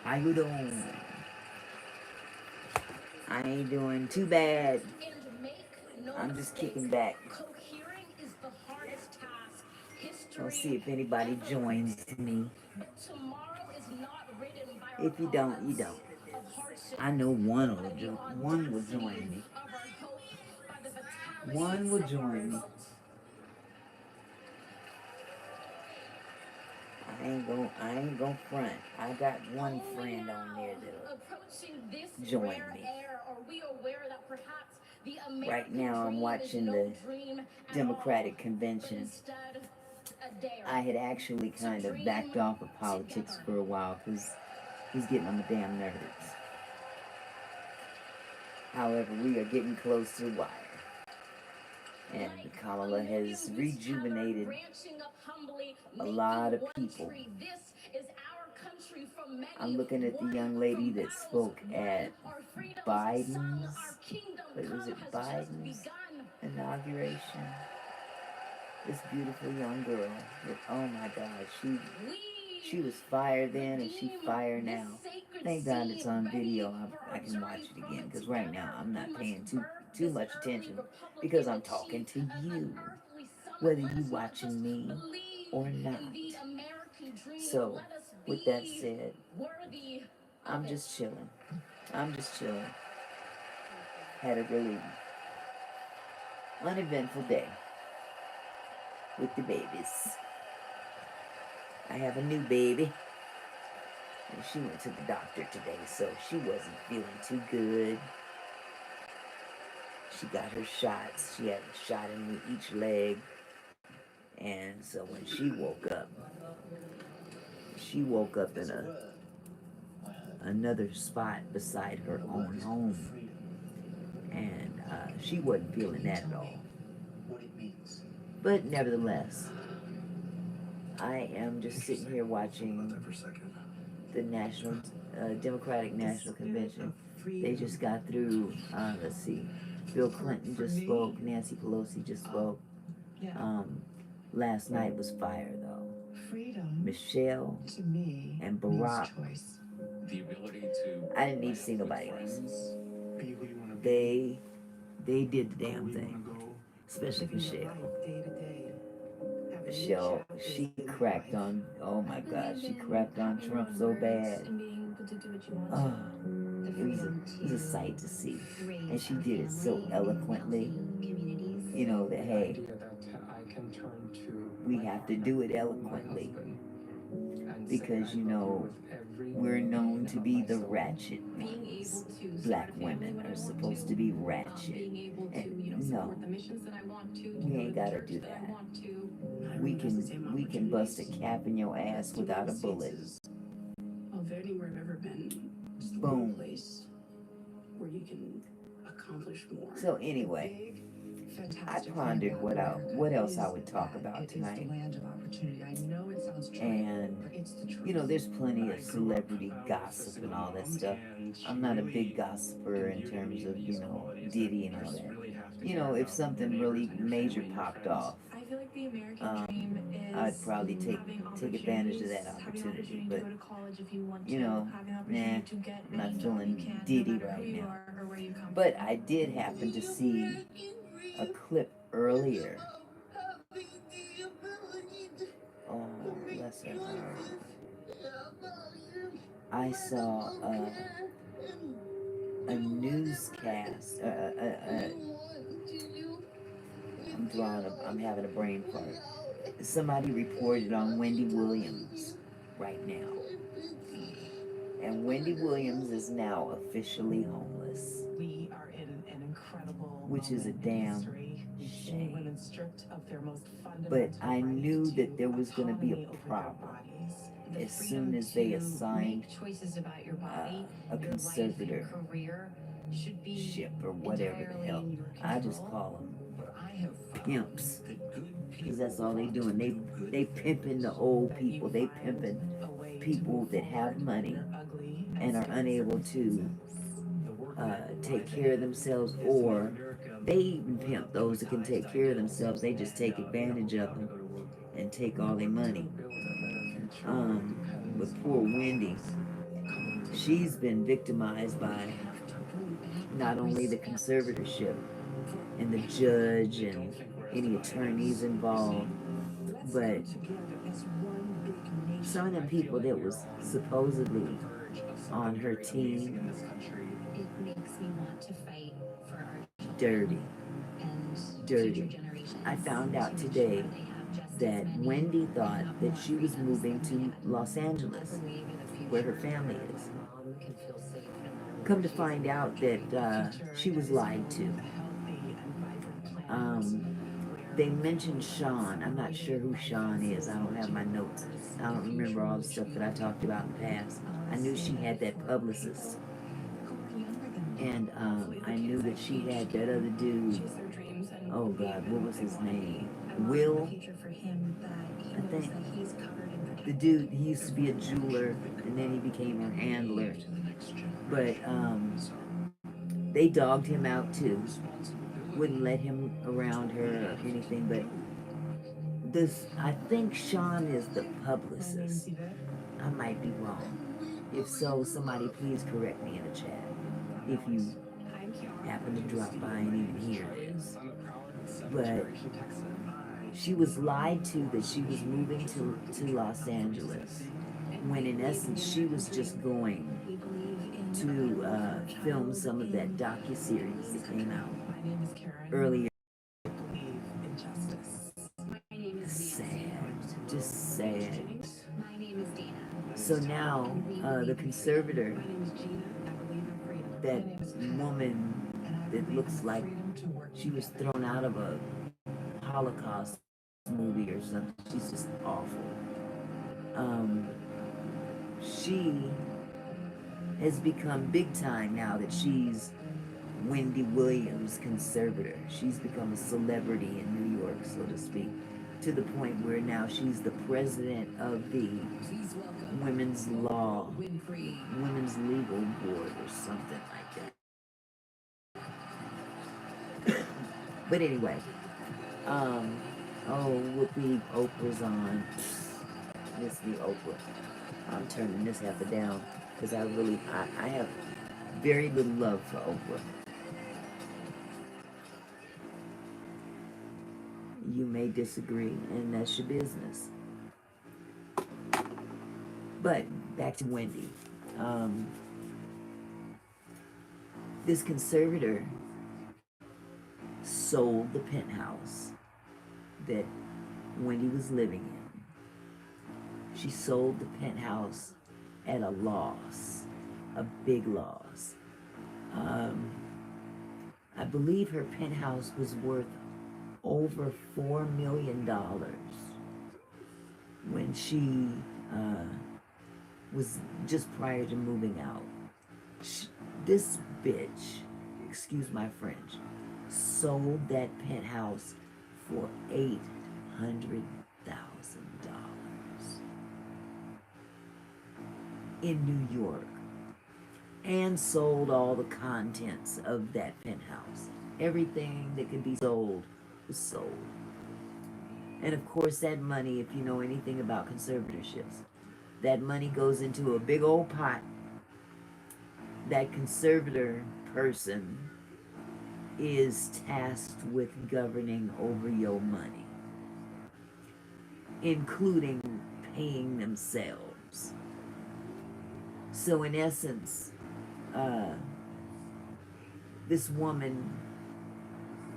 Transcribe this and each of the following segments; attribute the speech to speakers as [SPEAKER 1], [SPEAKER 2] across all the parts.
[SPEAKER 1] How you doing? I ain't doing too bad. I'm just kicking back. We'll see if anybody joins me. If you don't, you don't. I know one will join me. One will join me. I ain't gonna front. I got one friend on there that'll join me. Right now I'm watching the Democratic Convention. I had actually kind of backed off of politics for a while because he's getting on my damn nerves. However, we are getting close to the wire. And Kamala has rejuvenated a lot of people. I'm looking at the young lady that spoke at Biden's, was it Biden's inauguration? This beautiful young girl. Oh my God, she was fire then and she's fire now. Thank God it's on video. I can watch it again because right now I'm not paying too much attention because I'm talking to you, whether you watching me or not. So, with that said, I'm just chilling. I'm just chilling. Had a really uneventful day with the babies. I have a new baby. And she went to the doctor today, so she wasn't feeling too good. She got her shots. She had a shot in each leg. And so when she woke up in another spot beside her own home. And she wasn't feeling that at all. But nevertheless, I am just sitting here watching the Democratic National Convention. They just got through, let's see, Bill Clinton just spoke, Nancy Pelosi just spoke. Last night was fire though. Michelle and Barack. I didn't need to see nobody else. They did the damn thing. Especially Michelle. Michelle, she cracked on, oh my God, she cracked on Trump so bad. Oh, it was a sight to see. And she did it so eloquently. You know, that hey, we have to do it eloquently. Because, you know, we're known to be the ratchet ones. Black women are supposed to be ratchet. And no, we ain't gotta do that. We can bust a cap in your ass without a bullet.
[SPEAKER 2] Well, if anywhere I've ever been, it's the
[SPEAKER 1] boom
[SPEAKER 2] place where you can accomplish more.
[SPEAKER 1] So anyway, I pondered what else I would talk about tonight. And you know, there's plenty of celebrity gossip and all that stuff. I'm not a big gossiper in terms of, you know, Diddy and all that. You know, if something really major popped off, I'd probably take advantage of that opportunity. But you know, nah, I'm not feeling Diddy right now. But I did happen to see a clip earlier. Oh, bless her heart. I saw a newscast. I'm having a brain fart. Somebody reported on Wendy Williams right now. And Wendy Williams is now officially homeless.
[SPEAKER 2] We are in an incredible
[SPEAKER 1] which is a damn shame.
[SPEAKER 2] Women stripped of their most
[SPEAKER 1] but I knew that there was going to be a problem as soon as they assigned a conservator ship or whatever the hell. I just call them pimps. Because that's all they doing. They pimping the old people. They pimping people that have money and are unable to take care of themselves, or they even pimp those that can take care of themselves. They just take advantage of them and take all their money. With poor Wendy, she's been victimized by not only the conservatorship and the judge and any attorneys involved, but some of the people that was supposedly on her team, dirty, dirty. I found out today that Wendy thought that she was moving to Los Angeles, where her family is. Come to find out that she was lied to. They mentioned Sean. I'm not sure who Sean is. I don't have my notes. I don't remember all the stuff that I talked about in the past. I knew she had that publicist. And I knew that she had that other dude. Oh God, what was his name? Will, I think. The dude, he used to be a jeweler, and then he became her handler. But they dogged him out too. Wouldn't let him around her or anything. But this, I think Sean is the publicist. I might be wrong. If so, somebody please correct me in the chat if you happen to drop by and even hear this. But she was lied to that she was moving to Los Angeles, when in essence she was just going to film some of that docuseries that came out earlier. Sad, just sad. So now the conservator, that woman that looks like she was thrown out of a Holocaust movie or something, she's just awful. She has become big time now that she's Wendy Williams' conservator. She's become a celebrity in New York, so to speak, to the point where now she's the president of the Women's Legal Board or something like that. But anyway, whoopee, Oprah's on. Miss me, Oprah. I'm turning this heifer down because I have very little love for Oprah. You may disagree, and that's your business. But back to Wendy. This conservator sold the penthouse that Wendy was living in. She sold the penthouse at a loss, a big loss. I believe her penthouse was worth over $4 million when she was just prior to moving out. This bitch, excuse my French, sold that penthouse for $800,000 in New York, and sold all the contents of that penthouse. Everything that could be sold was sold. And of course, that money, if you know anything about conservatorships, that money goes into a big old pot. That conservator person is tasked with governing over your money, including paying themselves. So in essence, this woman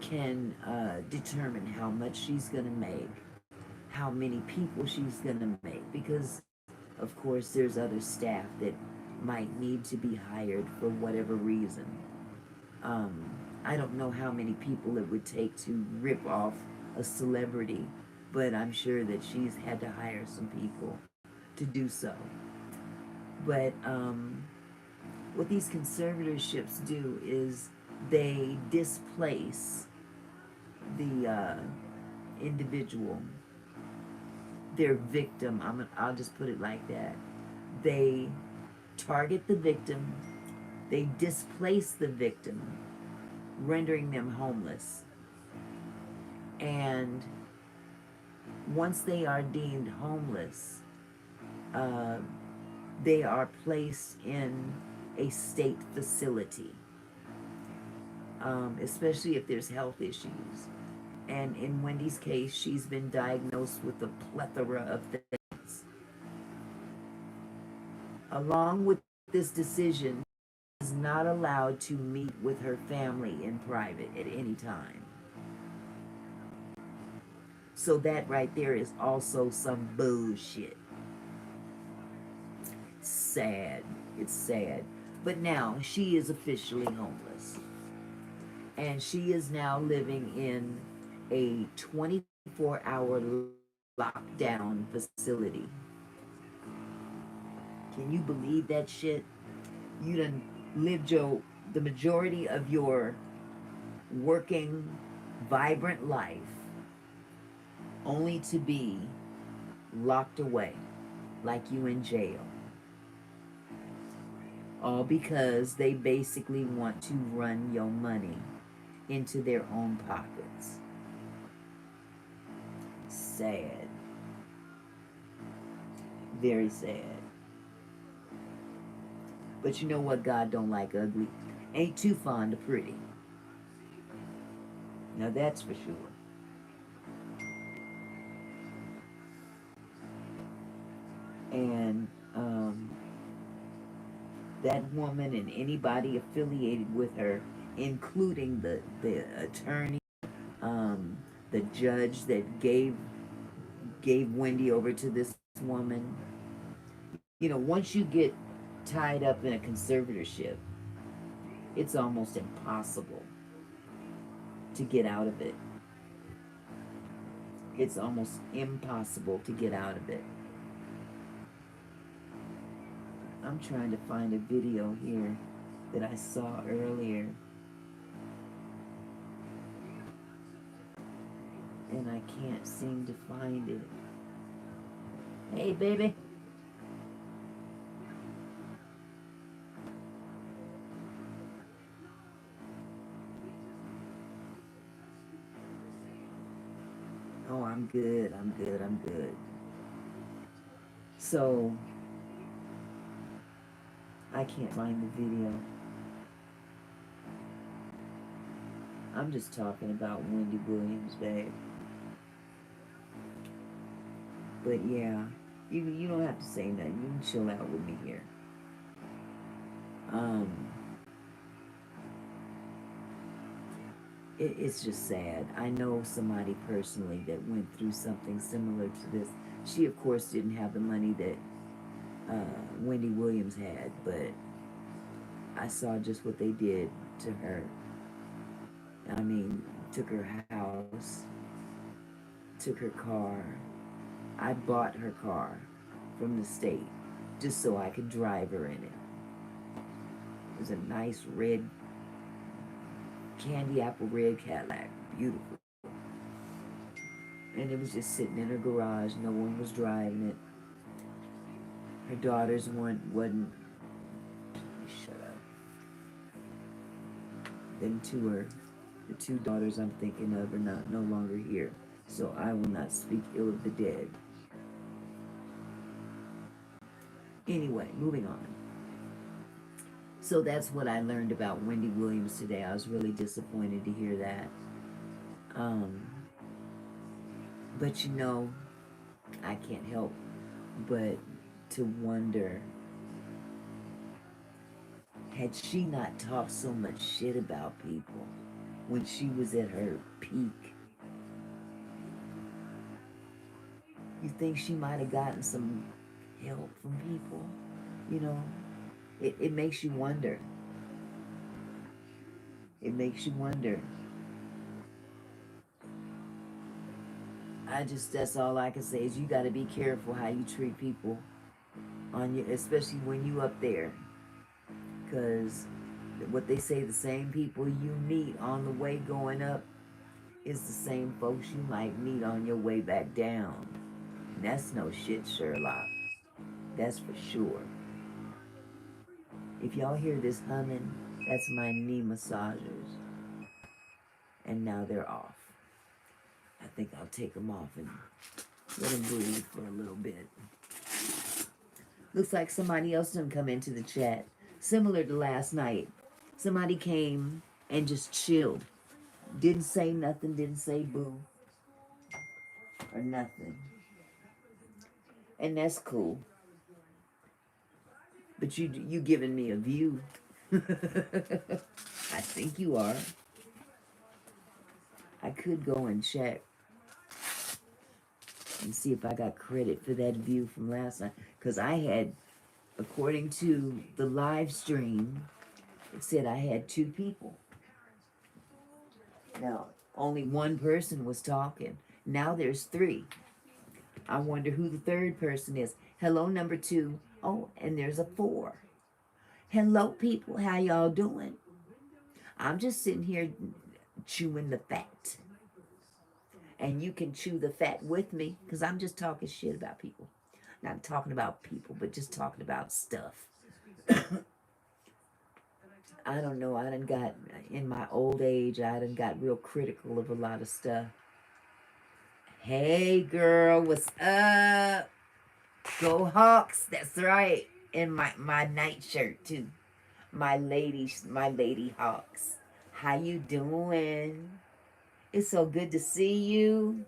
[SPEAKER 1] can determine how much she's going to make, how many people she's going to make, because of course there's other staff that might need to be hired for whatever reason. I don't know how many people it would take to rip off a celebrity, but I'm sure that she's had to hire some people to do so. But what these conservatorships do is they displace the individual, their victim. I'll just put it like that. They target the victim, they displace the victim, rendering them homeless. And once they are deemed homeless, they are placed in a state facility, especially if there's health issues. And in Wendy's case, she's been diagnosed with a plethora of things. Along with this decision, she is not allowed to meet with her family in private at any time. So that right there is also some bullshit. Sad. It's sad. But now she is officially homeless. And she is now living in a 24-hour lockdown facility. Can you believe that shit? You done lived the majority of your working, vibrant life only to be locked away like you in jail. All because they basically want to run your money into their own pockets. Sad. Very sad. But you know what? God don't like ugly. Ain't too fond of pretty. Now that's for sure. And that woman and anybody affiliated with her, including the attorney, the judge that gave Wendy over to this woman. You know, once you get tied up in a conservatorship, it's almost impossible to get out of it. It's almost impossible to get out of it. I'm trying to find a video here that I saw earlier. And I can't seem to find it. Hey, baby. Oh, I'm good. I'm good. I'm good. So, I can't find the video. I'm just talking about Wendy Williams, babe. But yeah, you don't have to say nothing. You can chill out with me here. It's just sad. I know somebody personally that went through something similar to this. She, of course, didn't have the money that Wendy Williams had, but I saw just what they did to her. I mean, took her house, took her car. I bought her car from the state just so I could drive her in it. It was a nice red, candy apple red Cadillac. Beautiful. And it was just sitting in her garage. No one was driving it. Her daughters wasn't. Shut up. Them two the two daughters I'm thinking of are no longer here. So I will not speak ill of the dead. Anyway, moving on. So that's what I learned about Wendy Williams today. I was really disappointed to hear that. But you know, I can't help but to wonder, had she not talked so much shit about people when she was at her peak, you think she might have gotten some help from people? You know, it makes you wonder. It makes you wonder. That's all I can say is you got to be careful how you treat people especially when you up there. Because what they say, the same people you meet on the way going up is the same folks you might meet on your way back down. And that's no shit, Sherlock. That's for sure. If y'all hear this humming, that's my knee massagers. And now they're off. I think I'll take them off and let them breathe for a little bit. Looks like somebody else done come into the chat. Similar to last night. Somebody came and just chilled. Didn't say nothing, didn't say boo or nothing. And that's cool. But you giving me a view. I think you are. I could go and check and see if I got credit for that view from last night. Because I had, according to the live stream, it said I had 2 people. Now, only one person was talking. Now there's 3. I wonder who the 3rd person is. Hello, number 2. Oh, and there's a 4. Hello, people. How y'all doing? I'm just sitting here chewing the fat. And you can chew the fat with me because I'm just talking shit about people. Not talking about people, but just talking about stuff. I don't know. I done got, in my old age, I done got real critical of a lot of stuff. Hey, girl, what's up? Go Hawks. That's right. And my nightshirt, too. My lady Hawks. How you doing? It's so good to see you.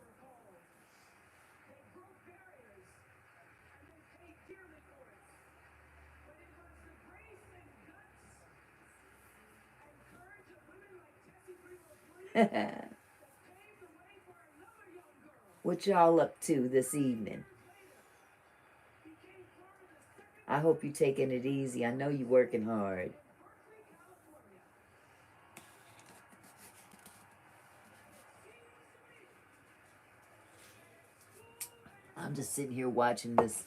[SPEAKER 1] What y'all up to this evening? I hope you're taking it easy. I know you're working hard. I'm just sitting here watching this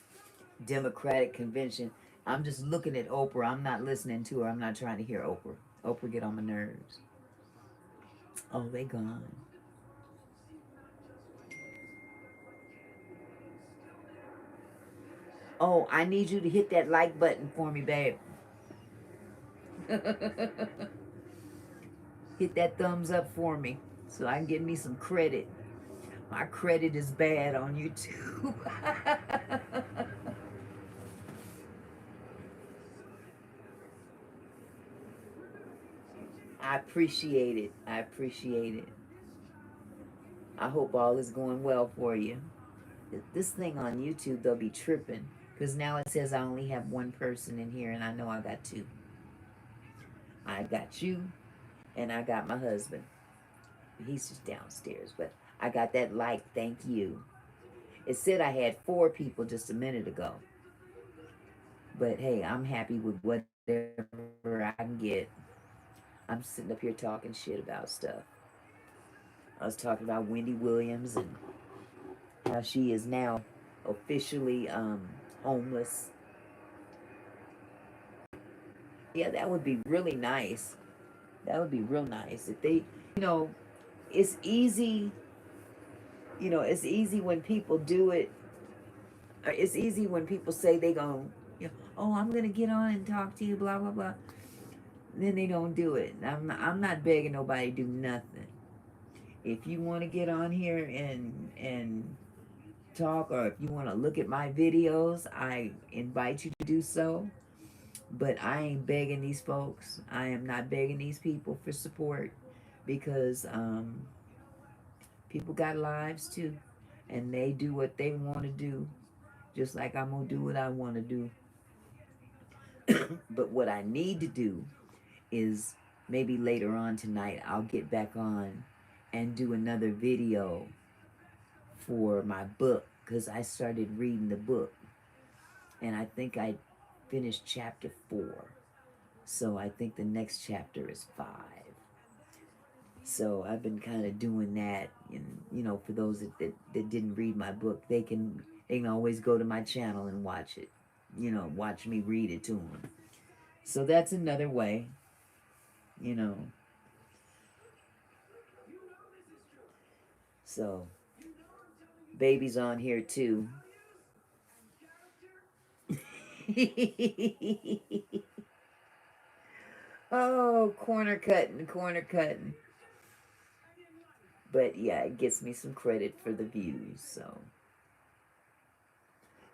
[SPEAKER 1] Democratic convention. I'm just looking at Oprah. I'm not listening to her. I'm not trying to hear Oprah. Oprah get on my nerves. Oh, they gone. Oh, I need you to hit that like button for me, babe. Hit that thumbs up for me so I can get me some credit. My credit is bad on YouTube. I appreciate it. I appreciate it. I hope all is going well for you. This thing on YouTube, they'll be tripping. Because now it says I only have 1 person in here, and I know I got 2. I got you, and I got my husband. He's just downstairs, but I got that like, thank you. It said I had 4 people just a minute ago. But hey, I'm happy with whatever I can get. I'm sitting up here talking shit about stuff. I was talking about Wendy Williams and how she is now officially homeless. Yeah, that would be really nice. That would be real nice if they, you know, it's easy, it's easy when people do it. It's easy when people say they go, oh, I'm going to get on and talk to you, blah, blah, blah. Then they don't do it. I'm not begging nobody to do nothing. If you want to get on here and talk, or if you want to look at my videos, I invite you to do so. But I ain't begging these folks. I am not begging these people for support because people got lives too, and they do what they want to do, just like I'm gonna do what I want to do. But what I need to do is maybe later on tonight I'll get back on and do another video for my book because I started reading the book and I think I finished chapter 4. So I think the next chapter is 5. So I've been kind of doing that, and for those that didn't read my book, they can always go to my channel and watch it, watch me read it to them. So that's another way, you know. So baby's on here too. Oh, corner cutting, corner cutting. But yeah, it gets me some credit for the views. So,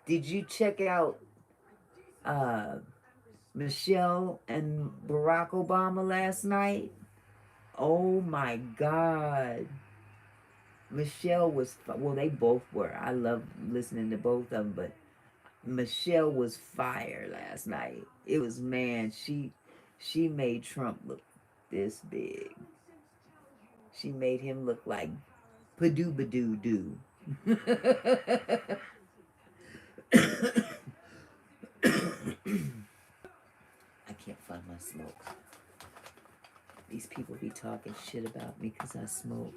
[SPEAKER 1] did you check out uh, Michelle and Barack Obama last night. Oh my God. Michelle was, well, they both were. I love listening to both of them, but Michelle was fire last night. It was, man, she made Trump look this big. She made him look like Padoo Badoo Doo. I can't find my smoke. These people be talking shit about me because I smoke.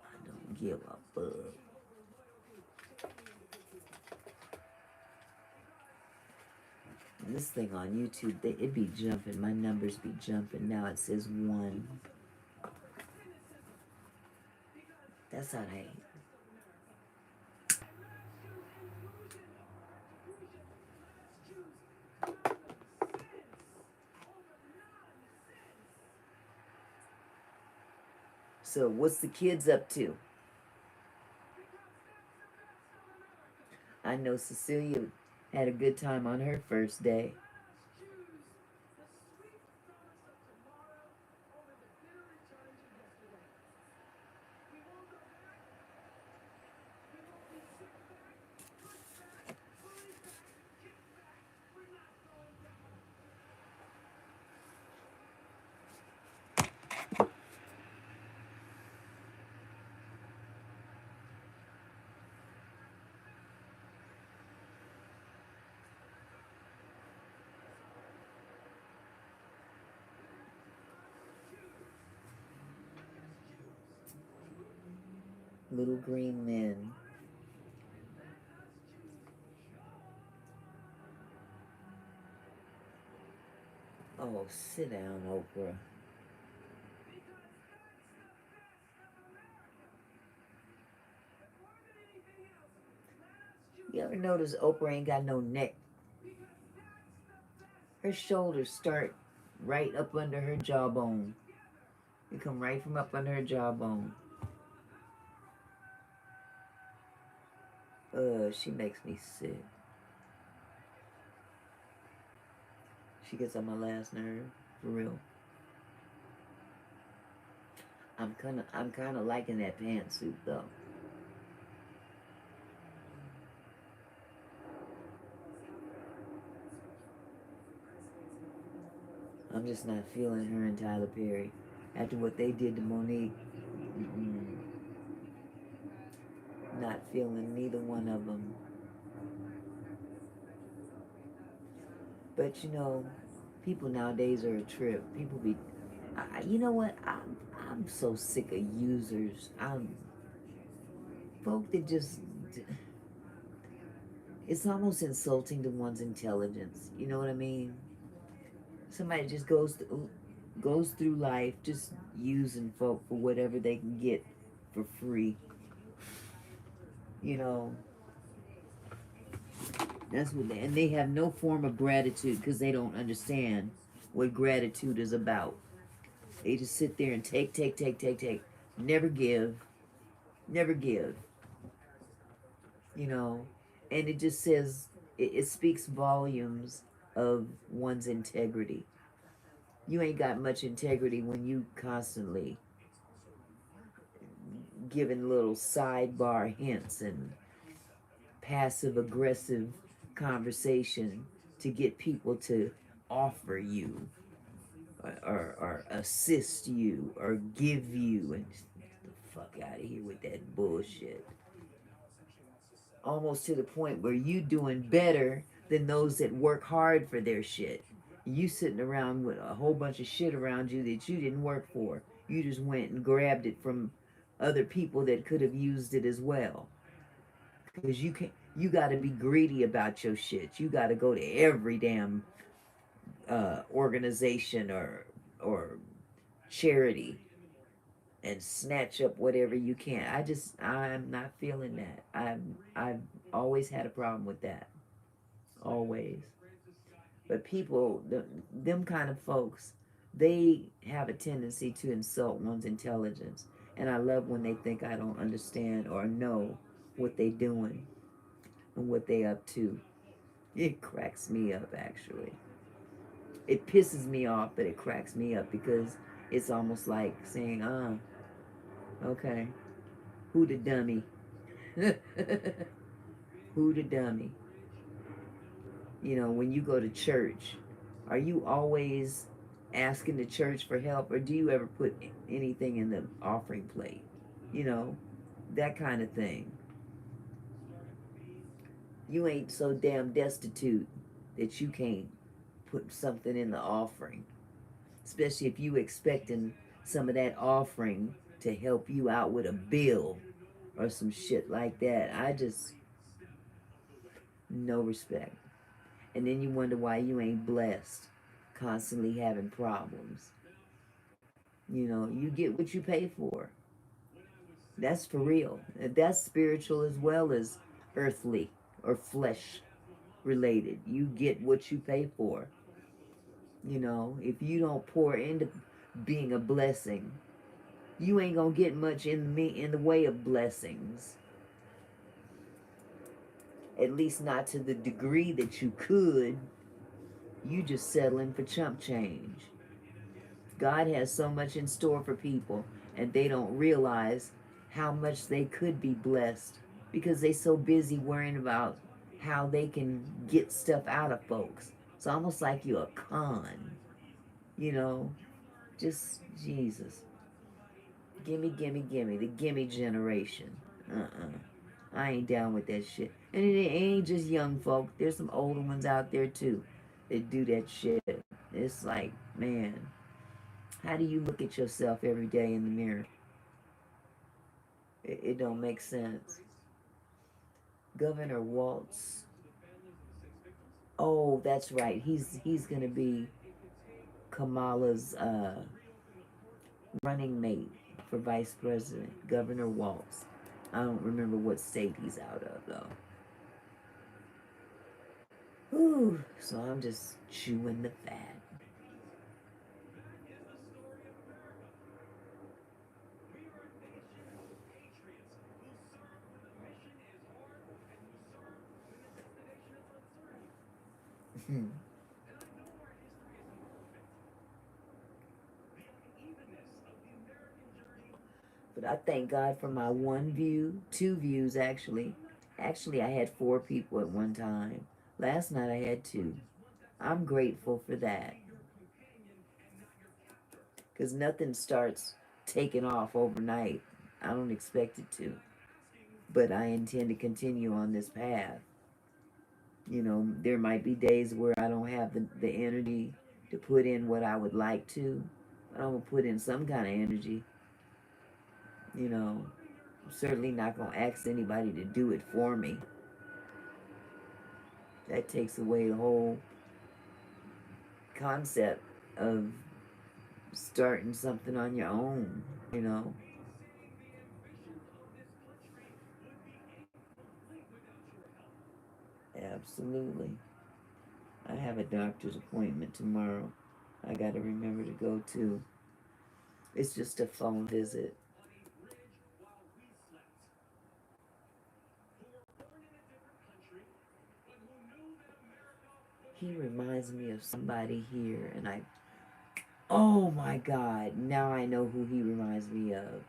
[SPEAKER 1] I don't give a fuck. And this thing on YouTube, it be jumping. My numbers be jumping. Now it says 1. That's alright. So what's the kids up to? I know Cecilia had a good time on her first day. Little green men. Oh, sit down, Oprah. You ever notice Oprah ain't got no neck? Her shoulders start right up under her jawbone. They come right from up under her jawbone. She makes me sick. She gets on my last nerve, for real. I'm kinda liking that pantsuit though. I'm just not feeling her and Tyler Perry after what they did to Monique. Mm-mm. Not feeling neither one of them. But you know, people nowadays are a trip. People be, you know what? I'm so sick of users. I'm folk that just. It's almost insulting to one's intelligence. You know what I mean? Somebody just goes through life just using folk for whatever they can get for free. You know, that's what and they have no form of gratitude because they don't understand what gratitude is about. They just sit there and take, take, take, take, take. Never give. Never give. You know, and it just says it speaks volumes of one's integrity. You ain't got much integrity when you constantly giving little sidebar hints and passive aggressive conversation to get people to offer you or assist you or give you and get the fuck out of here with that bullshit. Almost to the point where you doing better than those that work hard for their shit. You sitting around with a whole bunch of shit around you that you didn't work for. You just went and grabbed it from other people that could have used it as well. Because you got to be greedy about your shit. You got to go to every damn organization or charity and snatch up whatever you can. I'm not feeling that. I've always had a problem with that. Always. But people, them kind of folks, they have a tendency to insult one's intelligence. And I love when they think I don't understand or know what they doing and what they up to. It cracks me up, actually. It pisses me off, but it cracks me up because it's almost like saying, okay, who the dummy? Who the dummy? You know, when you go to church, are you always asking the church for help, or do you ever put anything in the offering plate? You know, that kind of thing. You ain't so damn destitute that you can't put something in the offering, especially if you expecting some of that offering to help you out with a bill or some shit like that. I just, no respect. And then you wonder why you ain't blessed, constantly having problems. You know, you get what you pay for. That's for real. That's spiritual as well as earthly or flesh related. You get what you pay for. You know, if you don't pour into being a blessing, you ain't gonna get much in the way of blessings. At least not to the degree that you could. You just settling for chump change. God has so much in store for people, and they don't realize how much they could be blessed because they so busy worrying about how they can get stuff out of folks. It's almost like you're a con, you know. Just Jesus. Gimme, gimme, gimme. The gimme generation. I ain't down with that shit. And it ain't just young folk. There's some older ones out there too that do that shit. It's like, man, how do you look at yourself every day in the mirror? It don't make sense. Governor Waltz. Oh, that's right. He's gonna be Kamala's running mate for vice president. Governor Waltz. I don't remember what state he's out of though. Whew, so I'm just chewing the fat. But I thank God for my one view, two views actually. Actually, I had 4 people at one time. Last night I had 2. I'm grateful for that. Because nothing starts taking off overnight. I don't expect it to. But I intend to continue on this path. You know, there might be days where I don't have the energy to put in what I would like to. But I'm going to put in some kind of energy. You know, I'm certainly not going to ask anybody to do it for me. That takes away the whole concept of starting something on your own, you know. Absolutely. I have a doctor's appointment tomorrow. I got to remember to go to. It's just a phone visit. He reminds me of somebody here, and oh my God, now I know who he reminds me of.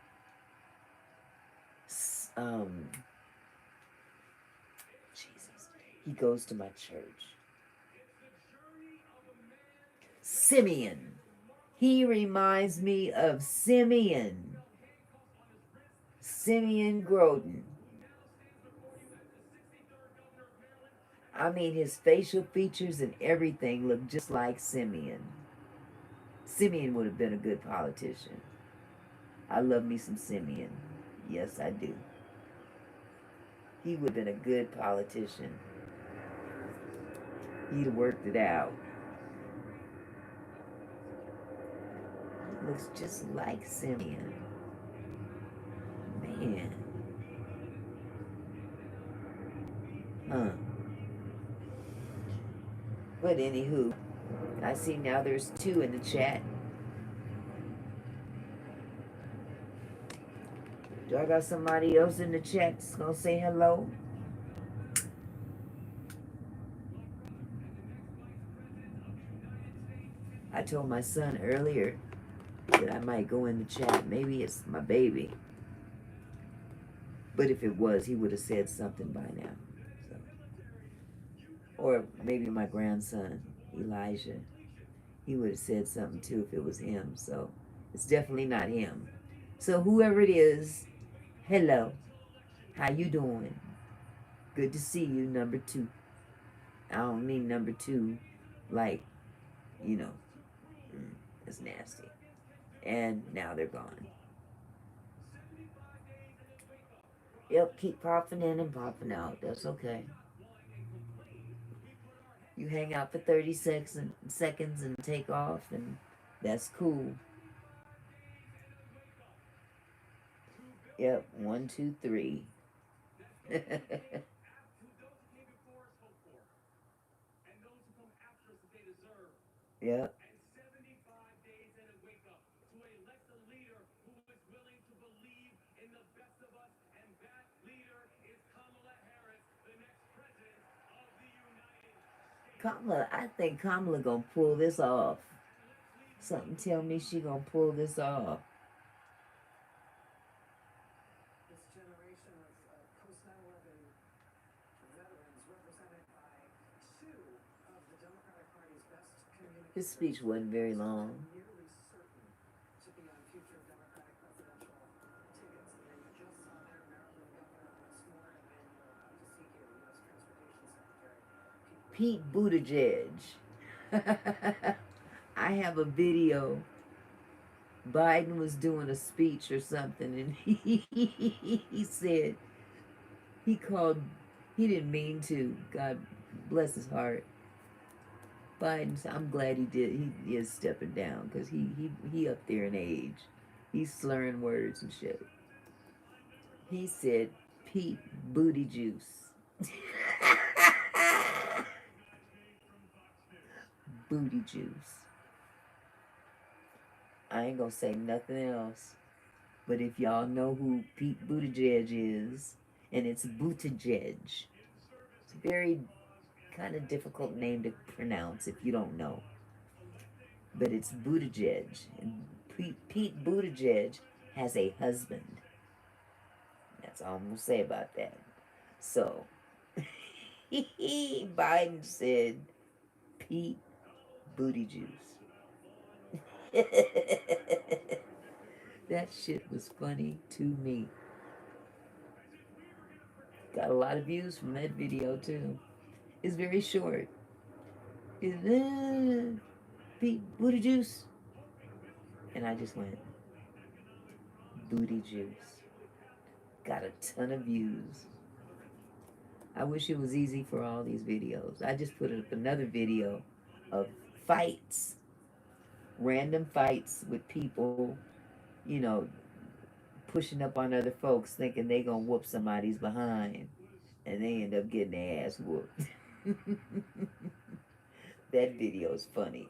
[SPEAKER 1] Jesus, he goes to my church. Simeon. He reminds me of Simeon. Simeon Groden. I mean, his facial features and everything look just like Simeon. Simeon would have been a good politician. I love me some Simeon. Yes, I do. He would have been a good politician. He'd have worked it out. He looks just like Simeon. Man. Huh. But anywho, I see now there's 2 in the chat. Do I got somebody else in the chat that's gonna say hello? I told my son earlier that I might go in the chat. Maybe it's my baby. But if it was, he would have said something by now. So. Or maybe my grandson, Elijah. He would have said something too if it was him. So it's definitely not him. So whoever it is, hello. How you doing? Good to see you, number two. I don't mean number two like, you know, it's nasty. And now they're gone. Yep, keep popping in and popping out. That's okay. You hang out for 30 seconds and take off, and that's cool. Yep, 1, 2, 3. Yep. Kamala, I think Kamala gonna pull this off. Something tell me she gonna pull this off.
[SPEAKER 2] This generation of post-9/11 veterans represented by two of the Democratic Party's best communicators.
[SPEAKER 1] His speech wasn't very long.
[SPEAKER 2] Nearly certain to be on future Democratic presidential tickets. And then you just saw their Maryland governor once more, and then you're about to see here U.S. Transportation Secretary
[SPEAKER 1] Pete Buttigieg. I have a video. Biden was doing a speech or something, and he said, he didn't mean to, God bless his heart. Biden, I'm glad he did, he is stepping down, because he up there in age. He's slurring words and shit. He said, Pete Booty Juice. Booty juice. I ain't gonna say nothing else. But if y'all know who Pete Buttigieg is, and it's Buttigieg. It's a very kind of difficult name to pronounce if you don't know. But it's Buttigieg. And Pete Buttigieg has a husband. That's all I'm gonna say about that. So, Biden said Pete Booty Juice. That shit was funny to me. Got a lot of views from that video too. It's very short. It's Pete Booty Juice. And I just went, Booty Juice. Got a ton of views. I wish it was easy for all these videos. I just put up another video of fights. Random fights with people, you know, pushing up on other folks thinking they gonna whoop somebody's behind. And they end up getting their ass whooped. That video is funny.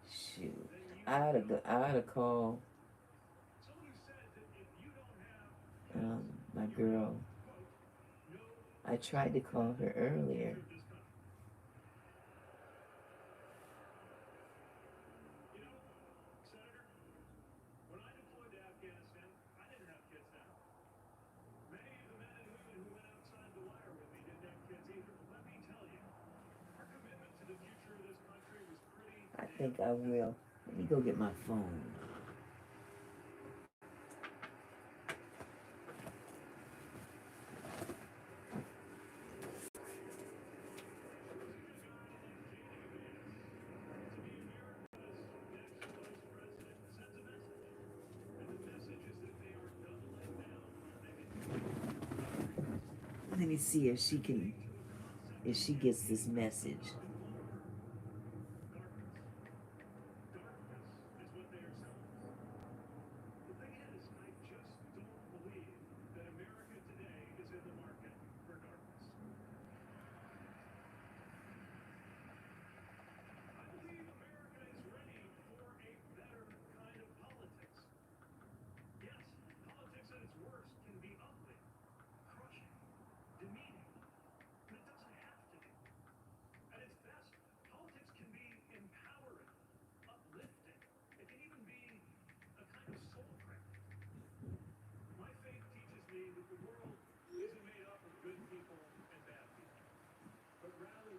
[SPEAKER 1] Shoot. I ought to call my girl. I tried to call her earlier. I think I will. Let me go get my phone. Let me see if she gets this message.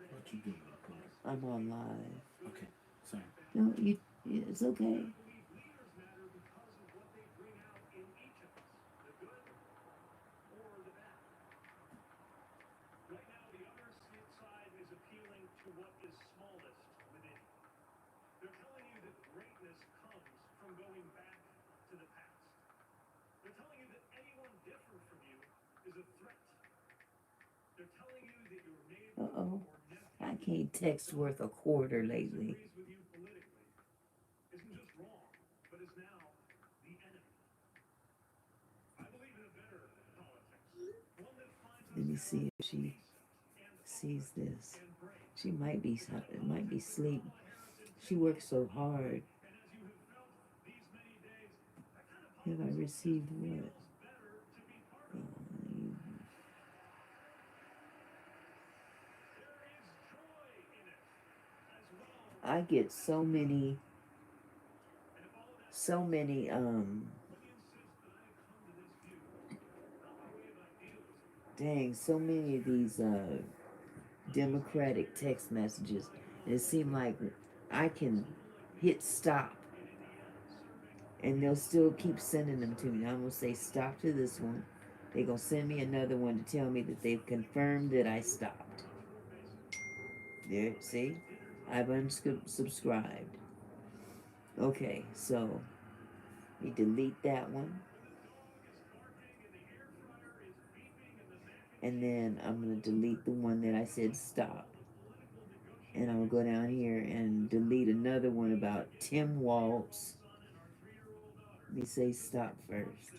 [SPEAKER 3] What you doing, Paul?
[SPEAKER 1] I'm on live.
[SPEAKER 3] Okay, sorry.
[SPEAKER 1] No, it's okay. Uh-oh. I can't text worth a quarter lately. Let me see if she sees this. She might be asleep. She works so hard. Have I received what? I get so many so many of these Democratic text messages. And it seemed like I can hit stop and they'll still keep sending them to me. I'm gonna say stop to this one. They're gonna send me another one to tell me that they've confirmed that I stopped. There, see? I've unsubscribed. Okay, so we delete that one. And then I'm gonna delete the one that I said stop. And I'm gonna go down here and delete another one about Tim Waltz. Let me say stop first.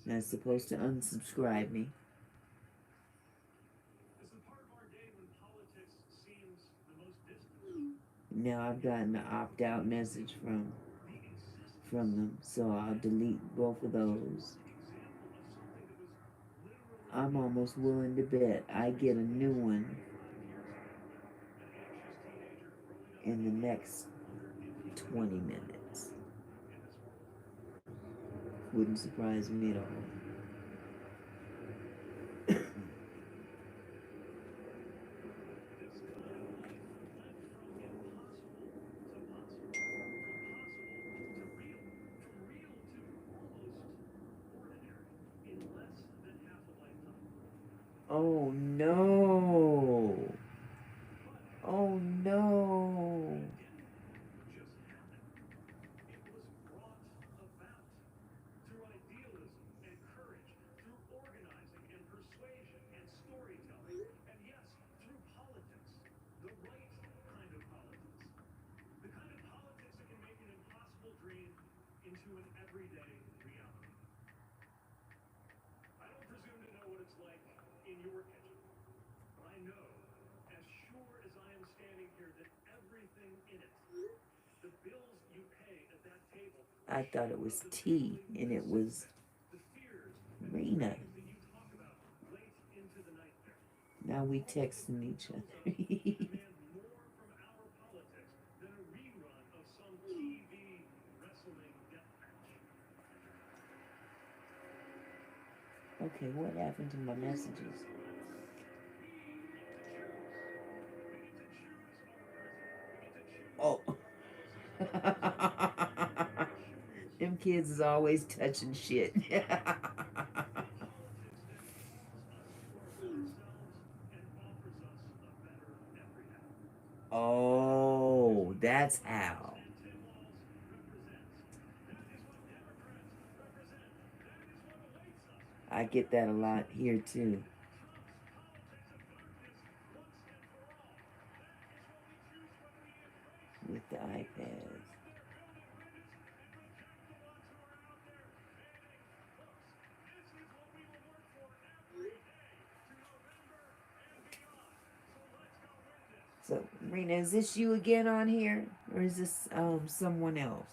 [SPEAKER 1] And it's supposed to unsubscribe me. Now I've gotten an opt-out message from them, so I'll delete both of those. I'm almost willing to bet I get a new one in the next 20 minutes. Wouldn't surprise me at all. Oh no! Oh no! I thought it was T and it was Rena. Now we texting each other. Okay, what happened to my messages? Oh. Them kids is always touching shit. Oh, that's how. I get that a lot here too. With the iPads. So, Rena, is this you again on here? Or is this someone else?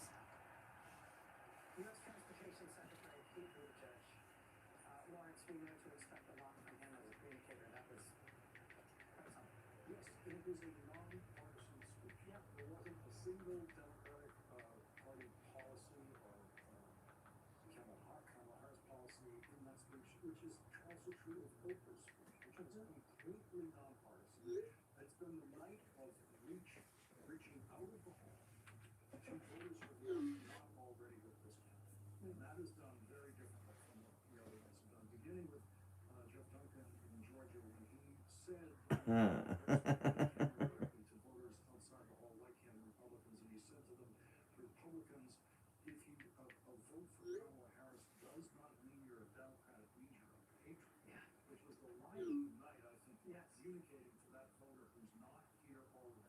[SPEAKER 2] U.S. Transportation Secretary Pete Buttigieg, Lawrence, we know to expect a lot from him as a communicator. That was quite something.
[SPEAKER 4] Yes, and it was a nonpartisan speech.
[SPEAKER 2] Yep.
[SPEAKER 4] There wasn't a single Democratic Party policy or Kamala Harris policy in that speech. It which is also true of Oprah's speech, which is completely nonpartisan. It's been the night of reaching out of the hall to voters who are not already with this candidate. And that is done very differently from what the other ones have done, beginning with Jeff Duncan in Georgia when he said directly to voters outside the hall, like-handed Republicans, and he said to them, Republicans, if you a vote for Kamala Harris does not mean you're a Democrat, it means you're a patriot.
[SPEAKER 2] Yeah.
[SPEAKER 4] Which was the line of the night, I think, communicating to that voter who's not here already,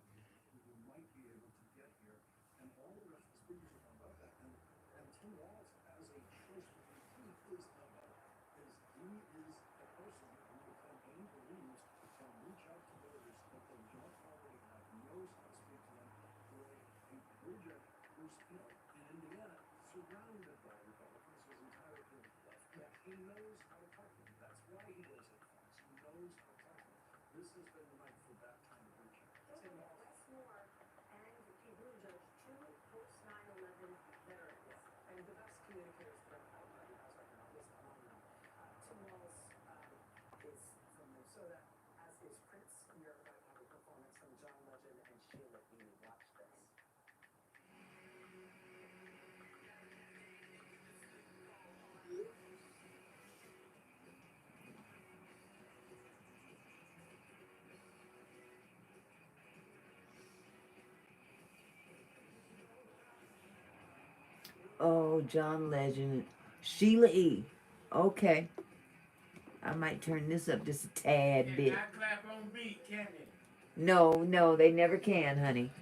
[SPEAKER 4] who might be able to get here, and all the rest of the speakers have done about that. And Tim Walz, as a choice for VP, is about he is a person who the campaign believes can reach out to voters that they don't already have, knows how to speak to them, where a Buttigieg who's, in Indiana, surrounded by Republicans his entire political life.
[SPEAKER 2] Yeah.
[SPEAKER 4] He knows how to talk to them. That's why he lives in Fox. He knows how to talk to them. This has been the night for that kind of reach out.
[SPEAKER 2] Tim Walz and Pete Buttigieg, two post-9/11 veterans, and the best communicators that I've held, as I can list among them. Tim Walz is from Minnesota, as is Prince. You're about to have a performance from John Legend and Sheila E. Watch this.
[SPEAKER 1] Oh, John Legend. Sheila E. Okay. I might turn this up just a tad bit.
[SPEAKER 3] Cannot clap on beat, can it?
[SPEAKER 1] No, they never can, honey.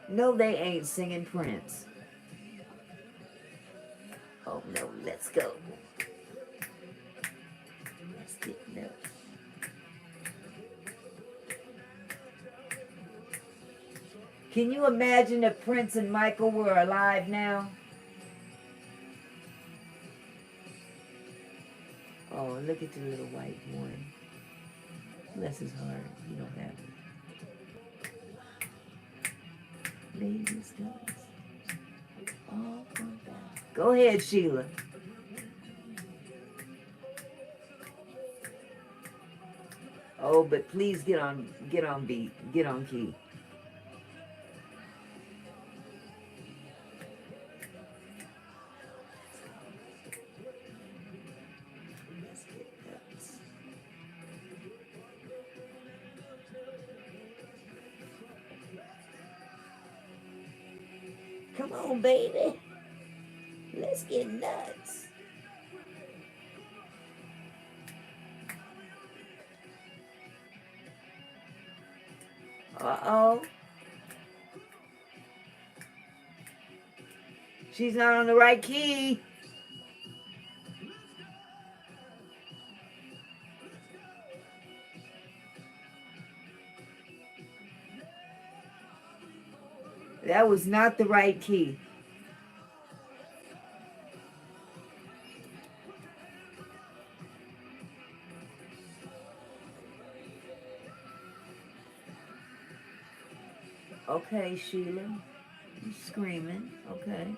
[SPEAKER 1] No, they ain't singing Prince. Oh, no, let's go. Let's get nuts. Can you imagine if Prince and Michael were alive now? Oh, look at your little white boy. Bless his heart. You don't have it. Ladies, guys. Oh, come back. Go ahead, Sheila. Oh, but please get on beat. Get on key. Come on, baby. Let's get nuts. Uh-oh. She's not on the right key. That was not the right key. Okay, Sheila. You screaming. Okay.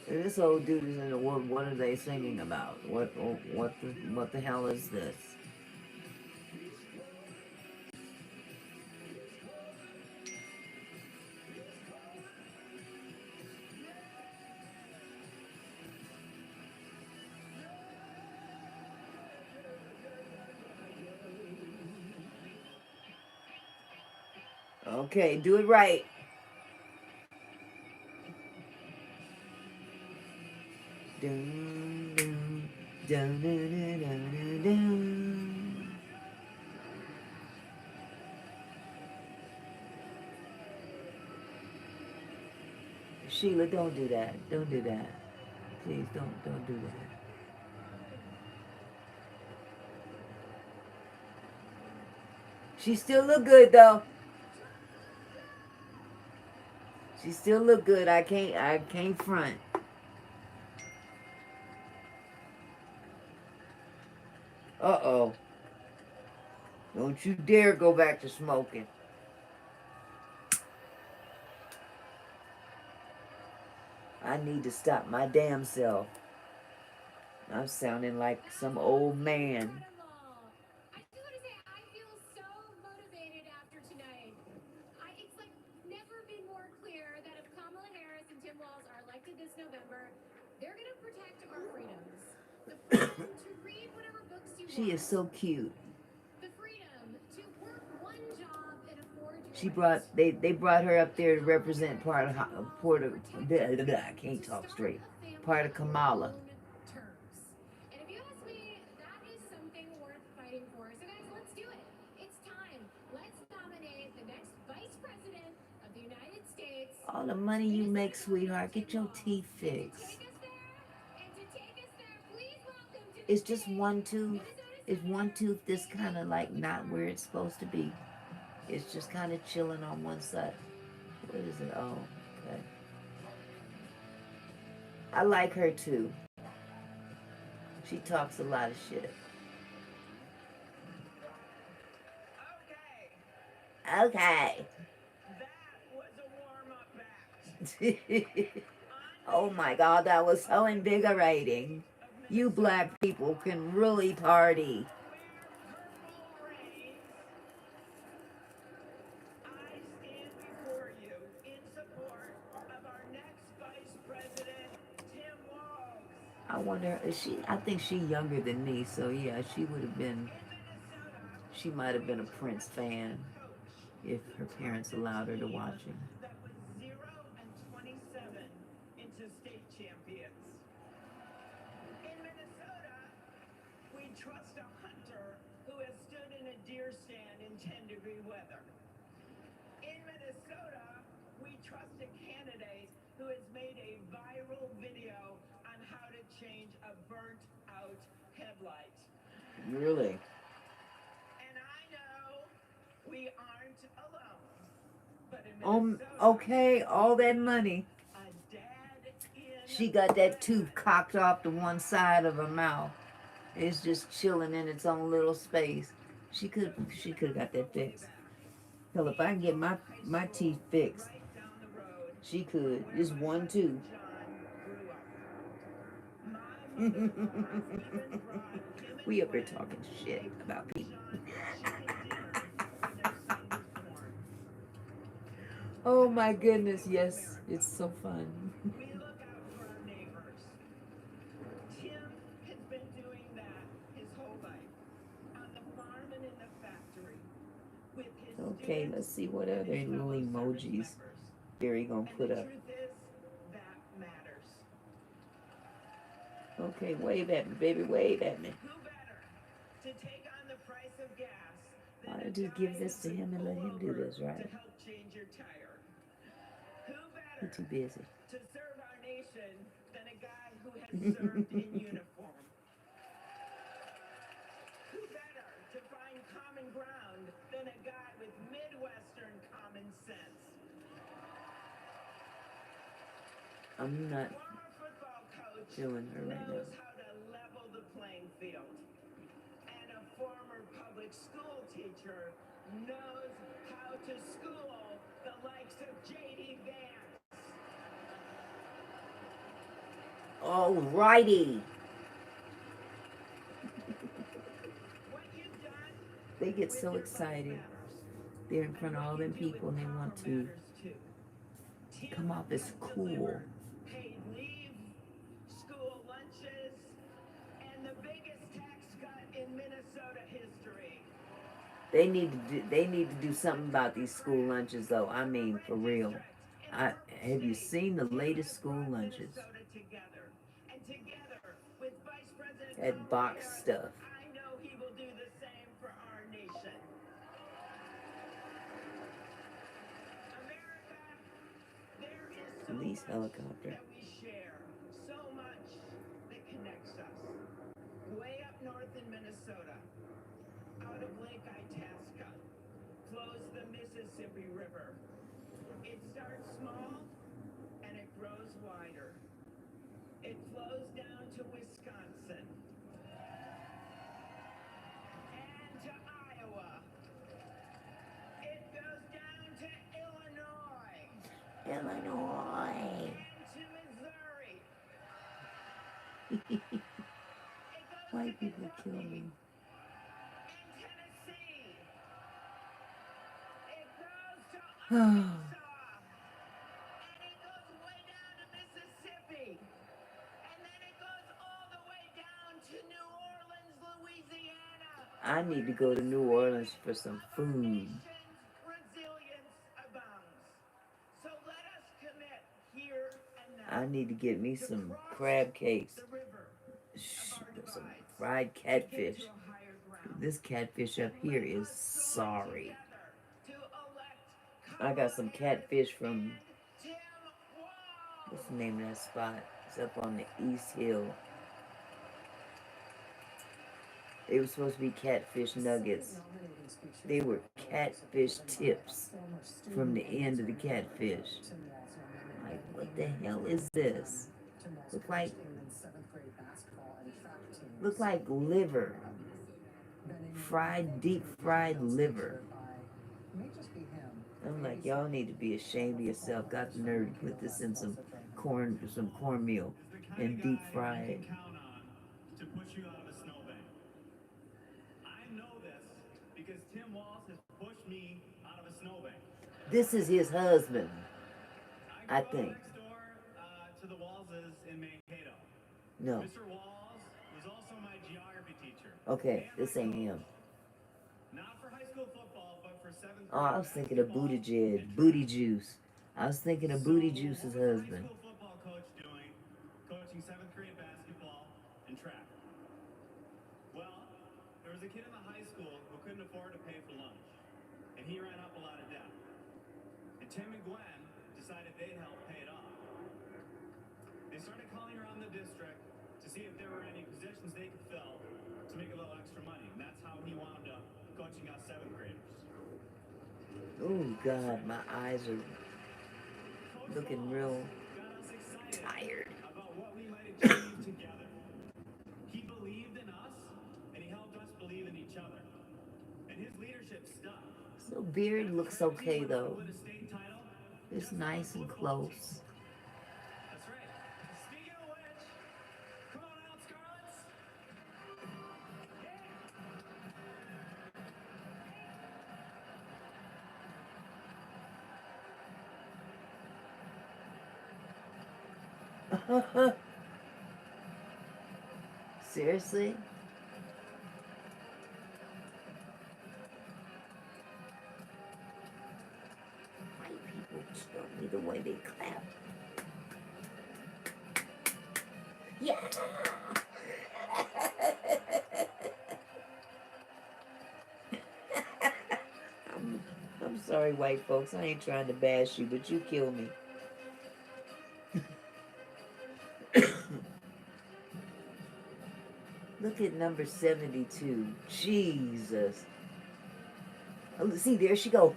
[SPEAKER 1] This old dude is in the wood. What are they singing about? What the hell is this? Okay, do it right. Dun, dun, dun, dun, dun, dun, dun. Sheila, don't do that. Don't do that. Please don't do that. She still look good though. She still look good. I can't front. Uh-oh. Don't you dare go back to smoking. I need to stop my damn self. I'm sounding like some old man.
[SPEAKER 5] I just want to say, I feel so motivated after tonight. It's like never been more clear that if Kamala Harris and Tim Walz are elected this November, they're going to protect our freedoms. The freedom to read whatever books you want.
[SPEAKER 1] She is so cute.
[SPEAKER 5] The freedom to work one job and afford your
[SPEAKER 1] She
[SPEAKER 5] rent.
[SPEAKER 1] they brought her up there to represent part of I can't talk straight. Part of Kamala.
[SPEAKER 5] Terms. And if you ask me, that is something worth fighting for. So guys, let's do it. It's time. Let's nominate the next Vice President of the United States.
[SPEAKER 1] All the money you make, sweetheart, get your teeth fixed. It's just one tooth. It's one tooth that's kind of like not where it's supposed to be. It's just kind of chilling on one side. What is it? Oh, okay. I like her too. She talks a lot of shit. Okay.
[SPEAKER 2] That was a warm-up act.
[SPEAKER 1] Oh my God, that was so invigorating. You black people can really party.
[SPEAKER 2] I stand before you in support of our next Vice President, Tim Walz.
[SPEAKER 1] I wonder, is she, I think she's younger than me, so yeah, she would have been, she might have been a Prince fan if her parents allowed her to watch him.
[SPEAKER 2] That was 0-27 into state champions. In Minnesota, we trust a hunter who has stood in a deer stand in 10-degree weather. In Minnesota, we trust a candidate who has made a viral video on how to change a burnt-out headlight.
[SPEAKER 1] Really?
[SPEAKER 2] And I know we aren't alone. But in Minnesota,
[SPEAKER 1] Okay, all that money.
[SPEAKER 2] a dad in
[SPEAKER 1] She got that tooth cocked off to one side of her mouth. It's just chilling in its own little space. She could have got that fixed. Hell, if I can get my teeth fixed,
[SPEAKER 2] right down the road
[SPEAKER 1] she could. Just one tooth.
[SPEAKER 2] John grew up. My mother even brought him and
[SPEAKER 1] We up here
[SPEAKER 2] Gwen
[SPEAKER 1] talking shit about people.
[SPEAKER 2] chicken dinner when their son was born.
[SPEAKER 1] Oh my goodness, yes, it's so fun.
[SPEAKER 2] We look out for our neighbors. Tim has been doing that his whole life. On the farm and in the factory. With his
[SPEAKER 1] Okay,
[SPEAKER 2] students
[SPEAKER 1] let's see what
[SPEAKER 2] and
[SPEAKER 1] other
[SPEAKER 2] his
[SPEAKER 1] little
[SPEAKER 2] fellow service
[SPEAKER 1] emojis
[SPEAKER 2] members.
[SPEAKER 1] Barry gonna
[SPEAKER 2] And
[SPEAKER 1] put
[SPEAKER 2] the
[SPEAKER 1] up.
[SPEAKER 2] truth is, that matters.
[SPEAKER 1] Okay, wave at me, baby, wave at me.
[SPEAKER 2] Who better to take on the price of gas than
[SPEAKER 1] I'll
[SPEAKER 2] a
[SPEAKER 1] just
[SPEAKER 2] guy
[SPEAKER 1] give this
[SPEAKER 2] who
[SPEAKER 1] to
[SPEAKER 2] can
[SPEAKER 1] him and let
[SPEAKER 2] pull
[SPEAKER 1] him do
[SPEAKER 2] over
[SPEAKER 1] this, right?
[SPEAKER 2] to help change your tire? Who
[SPEAKER 1] He's
[SPEAKER 2] better
[SPEAKER 1] too busy.
[SPEAKER 2] to serve our nation than a guy who has served in uniform? Who better to find common ground than a guy with Midwestern common sense?
[SPEAKER 1] I'm not
[SPEAKER 2] Former football coach
[SPEAKER 1] feeling her right
[SPEAKER 2] knows
[SPEAKER 1] now.
[SPEAKER 2] how to level the playing field. And a former public school teacher knows how to school the likes of J.D. Vance.
[SPEAKER 1] Alrighty.
[SPEAKER 2] What you've done
[SPEAKER 1] They get
[SPEAKER 2] with
[SPEAKER 1] so
[SPEAKER 2] your
[SPEAKER 1] excited.
[SPEAKER 2] matters.
[SPEAKER 1] They're in front of
[SPEAKER 2] And
[SPEAKER 1] all
[SPEAKER 2] what you
[SPEAKER 1] them
[SPEAKER 2] do with
[SPEAKER 1] people and they want
[SPEAKER 2] power
[SPEAKER 1] to
[SPEAKER 2] matters too. Tim
[SPEAKER 1] come off as
[SPEAKER 2] has
[SPEAKER 1] cool.
[SPEAKER 2] delivered paid leave, school lunches, and the biggest tax cut in Minnesota history.
[SPEAKER 1] They need to do something about these school lunches though. I mean, for real. Have you seen the latest school lunches?
[SPEAKER 2] And together with Vice President
[SPEAKER 1] That
[SPEAKER 2] Kamala
[SPEAKER 1] box
[SPEAKER 2] Harris,
[SPEAKER 1] stuff.
[SPEAKER 2] I know he will do the same for our nation. America, there is so
[SPEAKER 1] Police
[SPEAKER 2] much
[SPEAKER 1] helicopter.
[SPEAKER 2] that we share, so much that connects us. Way up north in Minnesota, out of Lake Itasca, flows the Mississippi River. It starts small and it grows wider. It flows down to Wisconsin and to Iowa. It goes down to Illinois
[SPEAKER 1] Illinois.
[SPEAKER 2] and to Missouri.
[SPEAKER 1] White people kill me.
[SPEAKER 2] In Tennessee. It goes to Arkansas. And it goes way down to Mississippi. And then it goes all the way down to New Orleans, Louisiana.
[SPEAKER 1] I need to go to New Orleans for some food.
[SPEAKER 2] Nation's resilience abounds. So let us commit here and now.
[SPEAKER 1] I need to get me some crab cakes,
[SPEAKER 2] The river
[SPEAKER 1] some fried catfish. This catfish up here is sorry. I got some catfish from, what's the name of that spot? It's up on the East Hill. They were supposed to be catfish nuggets. They were catfish tips from the end of the catfish. Like, what the hell is this? Look like liver. Deep fried liver. I'm like, y'all need to be ashamed of yourself. Got the nerve to put this in some cornmeal and deep fry it.
[SPEAKER 3] To push you out of a snowbank. I know this because Tim Walz has pushed me out of a snowbank.
[SPEAKER 1] This is his husband, I
[SPEAKER 3] grew up
[SPEAKER 1] think.
[SPEAKER 3] next door to the Walzes in Mankato.
[SPEAKER 1] No.
[SPEAKER 3] Mr. Walz was also my geography teacher.
[SPEAKER 1] Okay, this ain't him.
[SPEAKER 3] Not for high school football, but for seventh grade.
[SPEAKER 1] Oh, I was thinking of Booty Juice. I was thinking of Booty Juice's husband.
[SPEAKER 3] High school football coach doing coaching seventh grade basketball and track. Well, there was a kid in the high school who couldn't afford to pay for lunch, and he ran up a lot of debt. And Tim and Gwen decided they'd help pay it off. They started calling around the district to see if there were any positions they could fill to make a little extra money, and that's how he wound up coaching us seventh graders.
[SPEAKER 1] Oh God, my eyes are looking real
[SPEAKER 3] Got us excited
[SPEAKER 1] tired.
[SPEAKER 3] about what we might achieve together. He believed in us, and he helped us believe in each other. And his leadership stuck.
[SPEAKER 1] So Beard looks okay though.
[SPEAKER 3] Win a state title.
[SPEAKER 1] It's nice and close.
[SPEAKER 3] That's right. Speaking of which, come on out, Scarlets.
[SPEAKER 1] Seriously? White people kill me the way they clap. Yeah! I'm sorry, white folks. I ain't trying to bash you, but you kill me. Look at number 72. Jesus. Oh, see, there she go.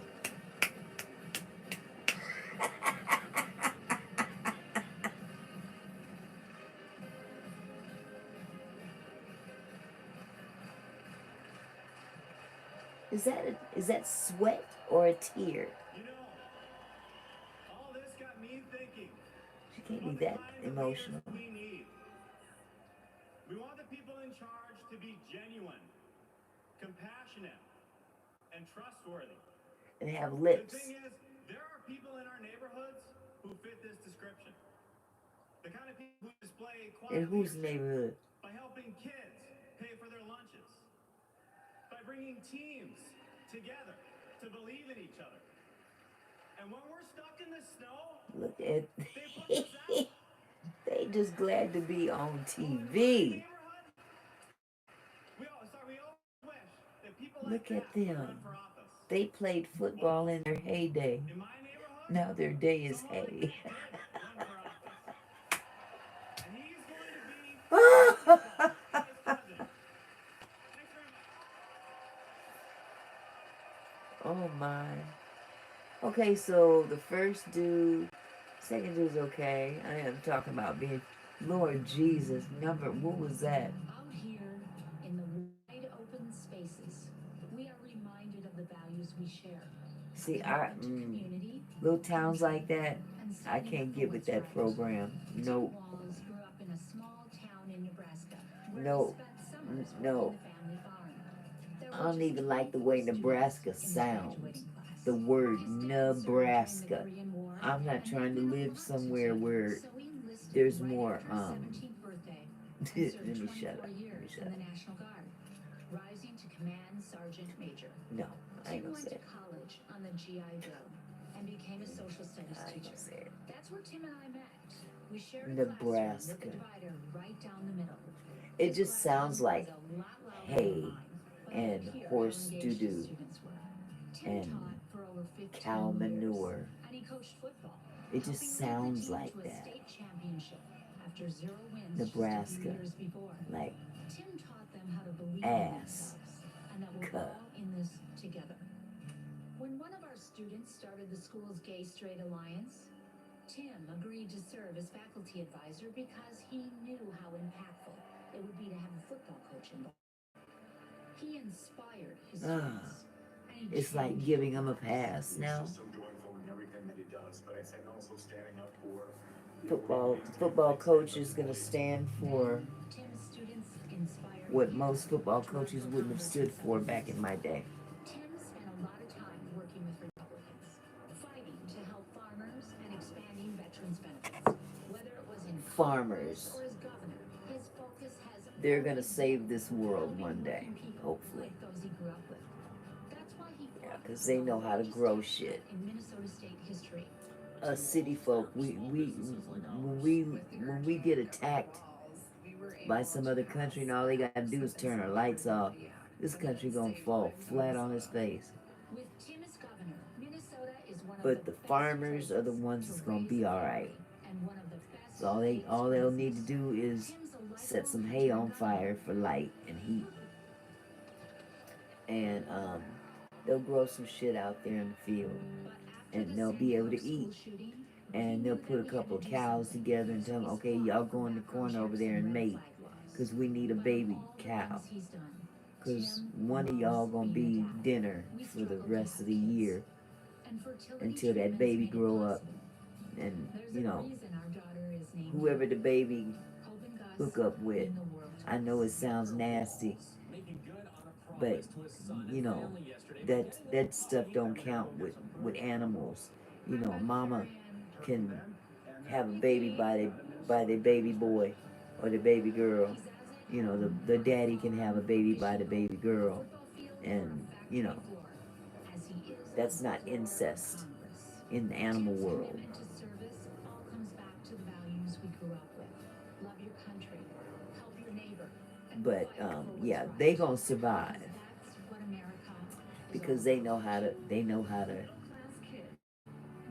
[SPEAKER 1] Is that sweat or a tear?
[SPEAKER 3] You know, all this got me thinking.
[SPEAKER 1] She can't be that emotional.
[SPEAKER 3] We need. We want the people in charge to be genuine, compassionate, and trustworthy.
[SPEAKER 1] And have
[SPEAKER 3] The
[SPEAKER 1] lips.
[SPEAKER 3] thing is, there are people in our neighborhoods who fit this description. The kind of people who display
[SPEAKER 1] In
[SPEAKER 3] quality
[SPEAKER 1] whose neighborhood?
[SPEAKER 3] by helping kids pay for their lunches, by bringing teams together to believe in each other. And when we're stuck in the snow,
[SPEAKER 1] Look at
[SPEAKER 3] they put us out.
[SPEAKER 1] they just glad to be on TV.
[SPEAKER 3] We always wish that people like
[SPEAKER 1] Look at
[SPEAKER 3] that would
[SPEAKER 1] them.
[SPEAKER 3] run for office.
[SPEAKER 1] They played football in their heyday.
[SPEAKER 3] In my neighborhood,
[SPEAKER 1] Now their day is
[SPEAKER 3] someone like
[SPEAKER 1] hay.
[SPEAKER 3] that did run for office. And he's going to be vice president. Thanks very much.
[SPEAKER 1] Oh my. Okay, so the first dude, second dude's okay. I am talking about being, Lord Jesus, what was that?
[SPEAKER 6] Out here in the wide open spaces, we are reminded of the values we share.
[SPEAKER 1] See,
[SPEAKER 6] Community,
[SPEAKER 1] little towns like that,
[SPEAKER 6] and
[SPEAKER 1] I
[SPEAKER 6] standing
[SPEAKER 1] can't
[SPEAKER 6] up
[SPEAKER 1] get
[SPEAKER 6] for
[SPEAKER 1] with
[SPEAKER 6] what's
[SPEAKER 1] that
[SPEAKER 6] right.
[SPEAKER 1] program.
[SPEAKER 6] Tim
[SPEAKER 1] Nope.
[SPEAKER 6] Walz grew up in a small town in Nebraska.
[SPEAKER 1] No, no. I don't even like the way Nebraska sounds. The word Nebraska. I'm not trying to live somewhere where there's more, let me shut up. Let me shut up.
[SPEAKER 6] Rising to command sergeant major.
[SPEAKER 1] No, I ain't
[SPEAKER 6] Tim
[SPEAKER 1] gonna
[SPEAKER 6] went
[SPEAKER 1] say
[SPEAKER 6] to
[SPEAKER 1] it.
[SPEAKER 6] college on the GI Bill and became a social studies
[SPEAKER 1] I ain't
[SPEAKER 6] teacher.
[SPEAKER 1] gonna say it.
[SPEAKER 6] That's where Tim and I met. We shared a
[SPEAKER 1] Nebraska.
[SPEAKER 6] classroom with the divider right down the middle.
[SPEAKER 1] It
[SPEAKER 6] His
[SPEAKER 1] just sounds
[SPEAKER 6] classroom
[SPEAKER 1] like
[SPEAKER 6] was a lot louder
[SPEAKER 1] hay
[SPEAKER 6] than mine, but I
[SPEAKER 1] and
[SPEAKER 6] could hear
[SPEAKER 1] horse
[SPEAKER 6] how engaged his
[SPEAKER 1] doo-doo
[SPEAKER 6] students were. Tim
[SPEAKER 1] and
[SPEAKER 6] taught for over 15
[SPEAKER 1] cow
[SPEAKER 6] years,
[SPEAKER 1] manure.
[SPEAKER 6] and he coached football.
[SPEAKER 1] It just
[SPEAKER 6] helping lead the
[SPEAKER 1] sounds
[SPEAKER 6] team
[SPEAKER 1] like
[SPEAKER 6] to a
[SPEAKER 1] that.
[SPEAKER 6] state championship after 0 wins
[SPEAKER 1] Nebraska.
[SPEAKER 6] just a few years before.
[SPEAKER 1] Like
[SPEAKER 6] Tim taught them how to believe in
[SPEAKER 1] ass.
[SPEAKER 6] themselves and that we're
[SPEAKER 1] Cut.
[SPEAKER 6] all in this together. When one of our students started the school's Gay Straight Alliance, Tim agreed to serve as faculty advisor because he knew how impactful it would be to have a football coach involved. He inspired his students. And he
[SPEAKER 1] It's like
[SPEAKER 6] changed
[SPEAKER 1] giving them a pass now.
[SPEAKER 4] So joyful in everything that he does, but I think also standing up for
[SPEAKER 1] Football coach is gonna stand for
[SPEAKER 6] Tim's students inspired
[SPEAKER 1] what
[SPEAKER 6] him
[SPEAKER 1] most football
[SPEAKER 6] to run
[SPEAKER 1] coaches
[SPEAKER 6] for
[SPEAKER 1] wouldn't have
[SPEAKER 6] Congress
[SPEAKER 1] stood
[SPEAKER 6] in
[SPEAKER 1] for
[SPEAKER 6] some
[SPEAKER 1] back in my day.
[SPEAKER 6] Tim spent a lot of time working with Republicans, fighting to help farmers and expanding veterans benefits. Whether it was in
[SPEAKER 1] Farmers.
[SPEAKER 6] Congress or as governor, his focus has
[SPEAKER 1] They're gonna
[SPEAKER 6] always
[SPEAKER 1] save
[SPEAKER 6] been
[SPEAKER 1] this world
[SPEAKER 6] helping
[SPEAKER 1] one day,
[SPEAKER 6] working people
[SPEAKER 1] hopefully.
[SPEAKER 6] like those he grew up with. That's why he
[SPEAKER 1] Yeah,
[SPEAKER 6] fought
[SPEAKER 1] 'cause
[SPEAKER 6] for
[SPEAKER 1] they
[SPEAKER 6] the
[SPEAKER 1] know how to
[SPEAKER 6] largest
[SPEAKER 1] grow
[SPEAKER 6] tax
[SPEAKER 1] shit.
[SPEAKER 6] cut in Minnesota state history.
[SPEAKER 1] Us city folk, when we get attacked by some other country and all they gotta do is turn our lights off, this country gonna fall flat on its face.
[SPEAKER 6] With Tim as governor, Minnesota is one of
[SPEAKER 1] But the
[SPEAKER 6] best
[SPEAKER 1] farmers are the
[SPEAKER 6] places
[SPEAKER 1] ones
[SPEAKER 6] to
[SPEAKER 1] that's gonna
[SPEAKER 6] raise
[SPEAKER 1] be
[SPEAKER 6] a
[SPEAKER 1] all
[SPEAKER 6] family
[SPEAKER 1] right.
[SPEAKER 6] and one of the best
[SPEAKER 1] So all they'll need to do is set some hay on fire for light and heat, and they'll grow some shit out there in the field, and they'll be able to eat. And they'll put a couple of cows together and tell them, okay, y'all go in the corner over there and mate, because we need a baby cow. Because one of y'all gonna be dinner for the rest of the year until that baby grow up. And, you know, whoever the baby hook up with, I know it sounds nasty, but, you know, that stuff don't count with animals. You know, mama can have a baby by the baby boy or the baby girl. You know, the daddy can have a baby by the baby girl, and you know, that's not incest in the animal world. But yeah, they gonna survive because they know how to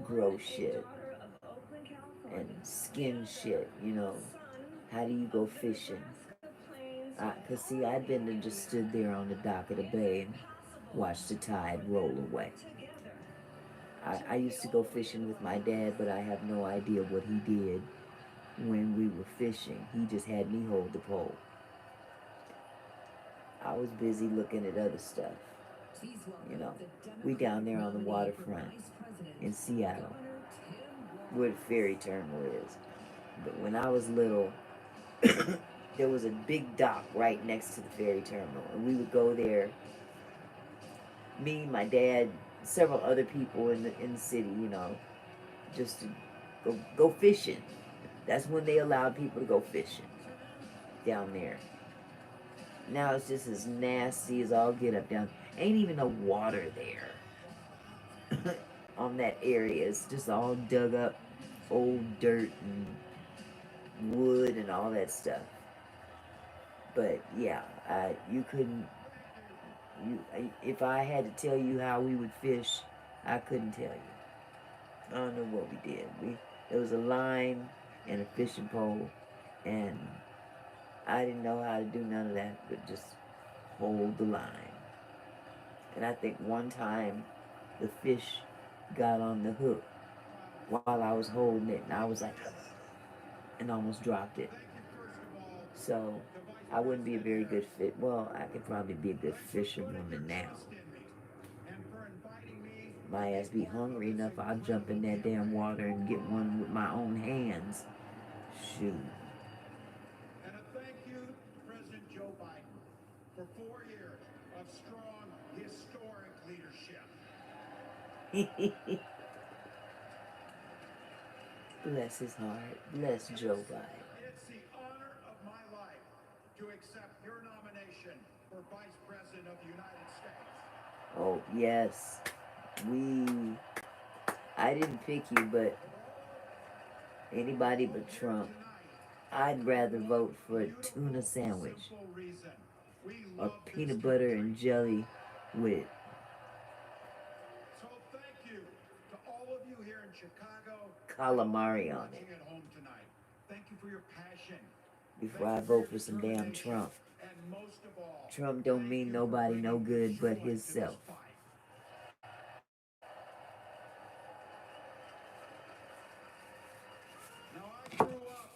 [SPEAKER 1] grow shit and skin shit. You know, how do you go fishing? Cause see, I've been and just stood there on the dock of the bay and watched the tide roll away. I used to go fishing with my dad, but I have no idea what he did when we were fishing. He just had me hold the pole. I was busy looking at other stuff. You know, we down there on the waterfront in Seattle, where the ferry terminal is. But when I was little, there was a big dock right next to the ferry terminal, and we would go there. Me, my dad, several other people in the city, you know, just to go fishing. That's when they allowed people to go fishing down there. Now it's just as nasty as all get up down. Ain't even no water there on that area. It's just all dug up, old dirt and wood and all that stuff. But yeah, you couldn't. If I had to tell you how we would fish, I couldn't tell you. I don't know what we did. There was a line and a fishing pole, and I didn't know how to do none of that, but just hold the line. And I think one time the fish got on the hook while I was holding it, and I was like, and almost dropped it. So I wouldn't be a very good fit. Well, I could probably be a good fisherwoman now. My ass be hungry enough, I'll jump in that damn water and get one with my own hands. Shoot.
[SPEAKER 3] And a thank you to President
[SPEAKER 4] Biden for 4 years of strong, historic leadership.
[SPEAKER 1] Bless his heart. Bless Joe Biden.
[SPEAKER 4] It's the honor of my life to accept your nomination for Vice President of the United States.
[SPEAKER 1] Oh, yes. I didn't pick you, but anybody but Trump. I'd rather vote for a tuna sandwich or peanut butter and jelly with
[SPEAKER 4] So thank you to all of you here in Chicago.
[SPEAKER 1] calamari on
[SPEAKER 4] Watching
[SPEAKER 1] it
[SPEAKER 4] at home tonight. Thank you for your passion.
[SPEAKER 1] before I vote for some damn Trump.
[SPEAKER 4] And most of all,
[SPEAKER 1] Trump don't mean nobody no good but himself.
[SPEAKER 4] Now I grew up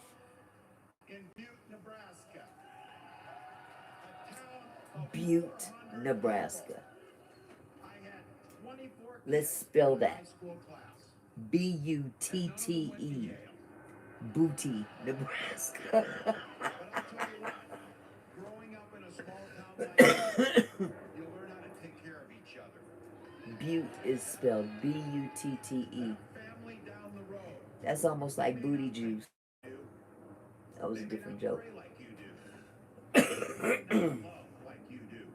[SPEAKER 4] in Butte, Nebraska. A town of
[SPEAKER 1] Butte,
[SPEAKER 4] 400
[SPEAKER 1] Nebraska.
[SPEAKER 4] people. I had 24
[SPEAKER 1] Let's
[SPEAKER 4] kids
[SPEAKER 1] spell
[SPEAKER 4] in my
[SPEAKER 1] that.
[SPEAKER 4] high school class.
[SPEAKER 1] Butte. Booty, Nebraska.
[SPEAKER 4] But I'll tell you what, growing up in a small town like this, you learn how to take care of each other.
[SPEAKER 1] Butte is spelled Butte.
[SPEAKER 4] Family down the road.
[SPEAKER 1] That's almost like booty juice.
[SPEAKER 4] do.
[SPEAKER 1] That was a
[SPEAKER 4] They may
[SPEAKER 1] different
[SPEAKER 4] not
[SPEAKER 1] joke.
[SPEAKER 4] pray like you do. They may not love like you do.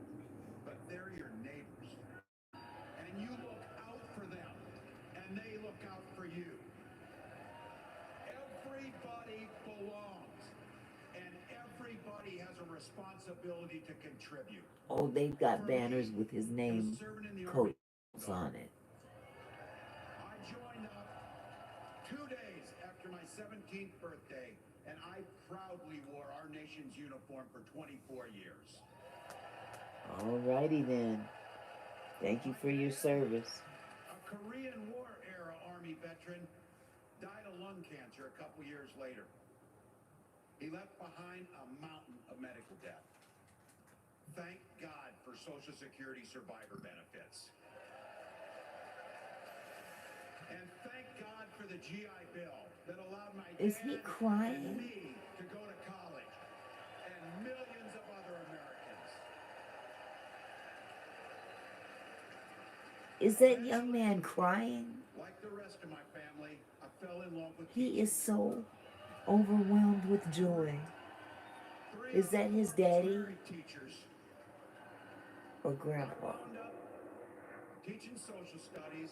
[SPEAKER 4] But they're your neighbors. And you look out for them. And they look out for you. Everybody belongs. And everybody has a responsibility to contribute.
[SPEAKER 1] Oh, they've got banners with his name coats on it.
[SPEAKER 4] I joined up 2 days after my 17th birthday, and I proudly wore our nation's uniform for 24 years.
[SPEAKER 1] Alrighty then. Thank you for your service.
[SPEAKER 4] A Korean War era Army veteran died of lung cancer a couple years later. He left behind a mountain of medical debt. Thank God for Social Security survivor benefits. And thank God for the GI Bill that allowed my
[SPEAKER 1] Is
[SPEAKER 4] dad
[SPEAKER 1] he
[SPEAKER 4] and
[SPEAKER 1] crying?
[SPEAKER 4] me to go to college, and millions of other Americans.
[SPEAKER 1] Is that young man crying?
[SPEAKER 4] Like the rest of my family, I fell in love with
[SPEAKER 1] He
[SPEAKER 4] teaching.
[SPEAKER 1] is so overwhelmed with joy.
[SPEAKER 4] Three
[SPEAKER 1] Is that
[SPEAKER 4] of
[SPEAKER 1] his
[SPEAKER 4] the
[SPEAKER 1] daddy
[SPEAKER 4] married teachers.
[SPEAKER 1] or
[SPEAKER 4] I
[SPEAKER 1] grandpa?
[SPEAKER 4] wound up teaching social studies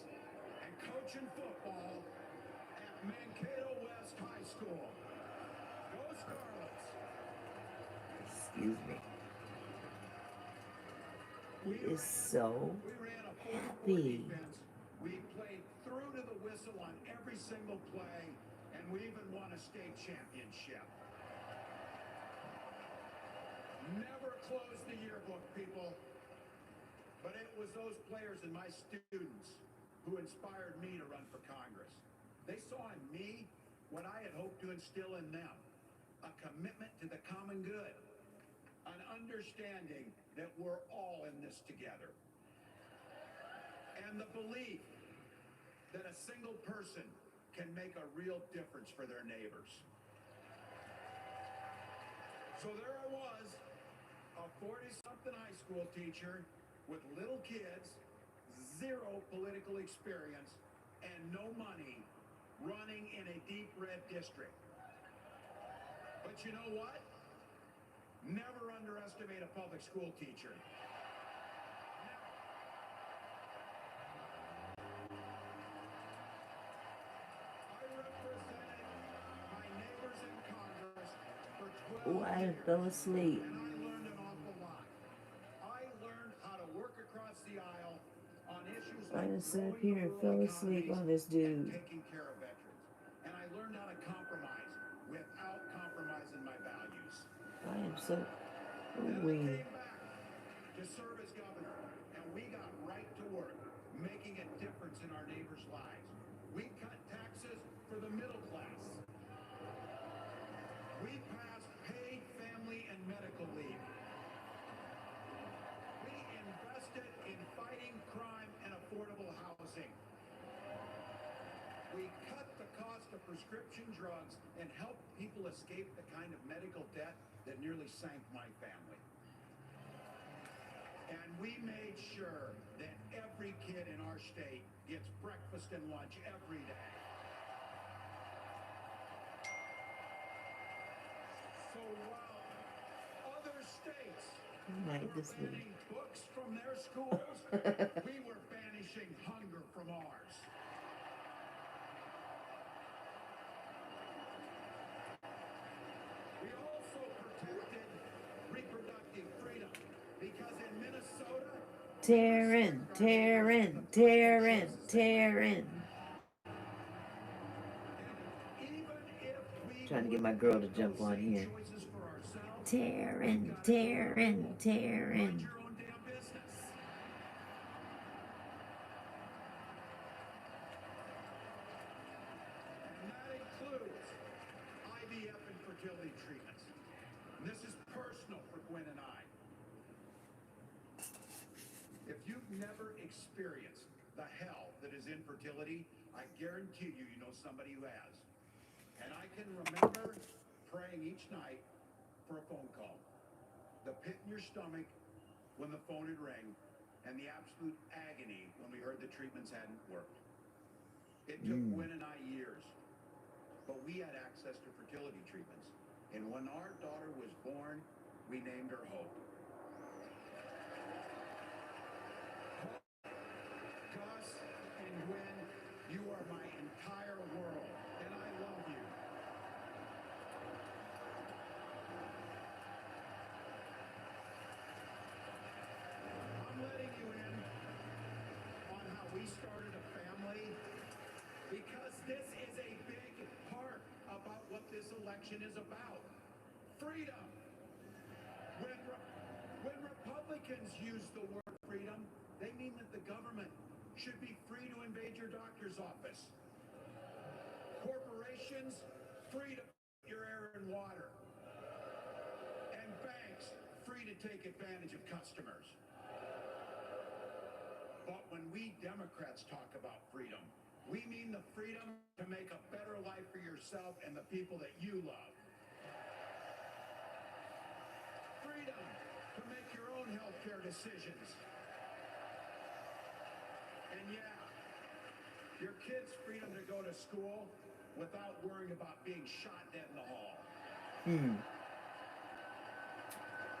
[SPEAKER 4] and coaching football at Mankato West High School. Go Scarlets!
[SPEAKER 1] Excuse me. He
[SPEAKER 4] We
[SPEAKER 1] is so
[SPEAKER 4] ran a 4-4
[SPEAKER 1] happy.
[SPEAKER 4] defense. We played through to the whistle on every single play, and we even won a state championship. Never closed the yearbook, people. But it was those players and my students who inspired me to run for Congress. They saw in me what I had hoped to instill in them, a commitment to the common good, an understanding that we're all in this together, and the belief that a single person can make a real difference for their neighbors. So there I was, a 40-something high school teacher with little kids, zero political experience, and no money, running in a deep red district. But you know what? Never underestimate a public school teacher. I represented my neighbors in Congress for 12
[SPEAKER 1] Oh, I
[SPEAKER 4] years.
[SPEAKER 1] fell asleep.
[SPEAKER 4] And I learned an awful lot. I learned how to work across the aisle on issues
[SPEAKER 1] I
[SPEAKER 4] like
[SPEAKER 1] just sat up
[SPEAKER 4] growing
[SPEAKER 1] here and
[SPEAKER 4] rural
[SPEAKER 1] fell asleep on
[SPEAKER 4] economies
[SPEAKER 1] this dude.
[SPEAKER 4] and taking care of veterans. And I learned how to compromise without compromising my values.
[SPEAKER 1] I am so
[SPEAKER 4] Then I
[SPEAKER 1] weak.
[SPEAKER 4] came back to serve as governor, and we got right to work, making a difference in our neighbors' lives. We cut taxes for the middle class. We passed paid family and medical leave. We invested in fighting crime and affordable housing. We cut the cost of prescription drugs and helped people escape the kind of medical debt that nearly sank my family.
[SPEAKER 7] we made sure that every kid in our state gets breakfast and lunch every day. So while other states
[SPEAKER 1] Like
[SPEAKER 7] were
[SPEAKER 1] this movie.
[SPEAKER 7] banning books from their schools, we were banishing hunger from ours. We also protected reproductive freedom because in Minnesota,
[SPEAKER 1] Taryn, Taryn, Taryn, Taryn.
[SPEAKER 7] even if we
[SPEAKER 1] Trying to get my girl to jump on here.
[SPEAKER 7] choices for ourselves,
[SPEAKER 1] Taryn, Taryn, Taryn.
[SPEAKER 7] mind your own damn business. And that includes IVF and fertility treatments. And this is personal for Gwen and I. If you've never experienced the hell that is infertility, I guarantee you, you know somebody who has. And I can remember praying each night for a phone call. The pit in your stomach when the phone would ring, and the absolute agony when we heard the treatments hadn't worked. It took Gwen and I years, but we had access to fertility treatments. And when our daughter was born, we named her Hope. Gus and Gwen, you are my entire world, and I love you. I'm letting you in on how we started a family because this is a big part about what this election is about. Freedom. When Republicans use the word freedom, they mean that the government should be free to invade your doctor's office. Corporations, free to put your air and water. And banks, free to take advantage of customers. But when we Democrats talk about freedom, we mean the freedom to make a better life for yourself and the people that you love. Freedom to make your own healthcare decisions. And yeah, your kids' freedom to go to school without worrying about being shot dead in the hall.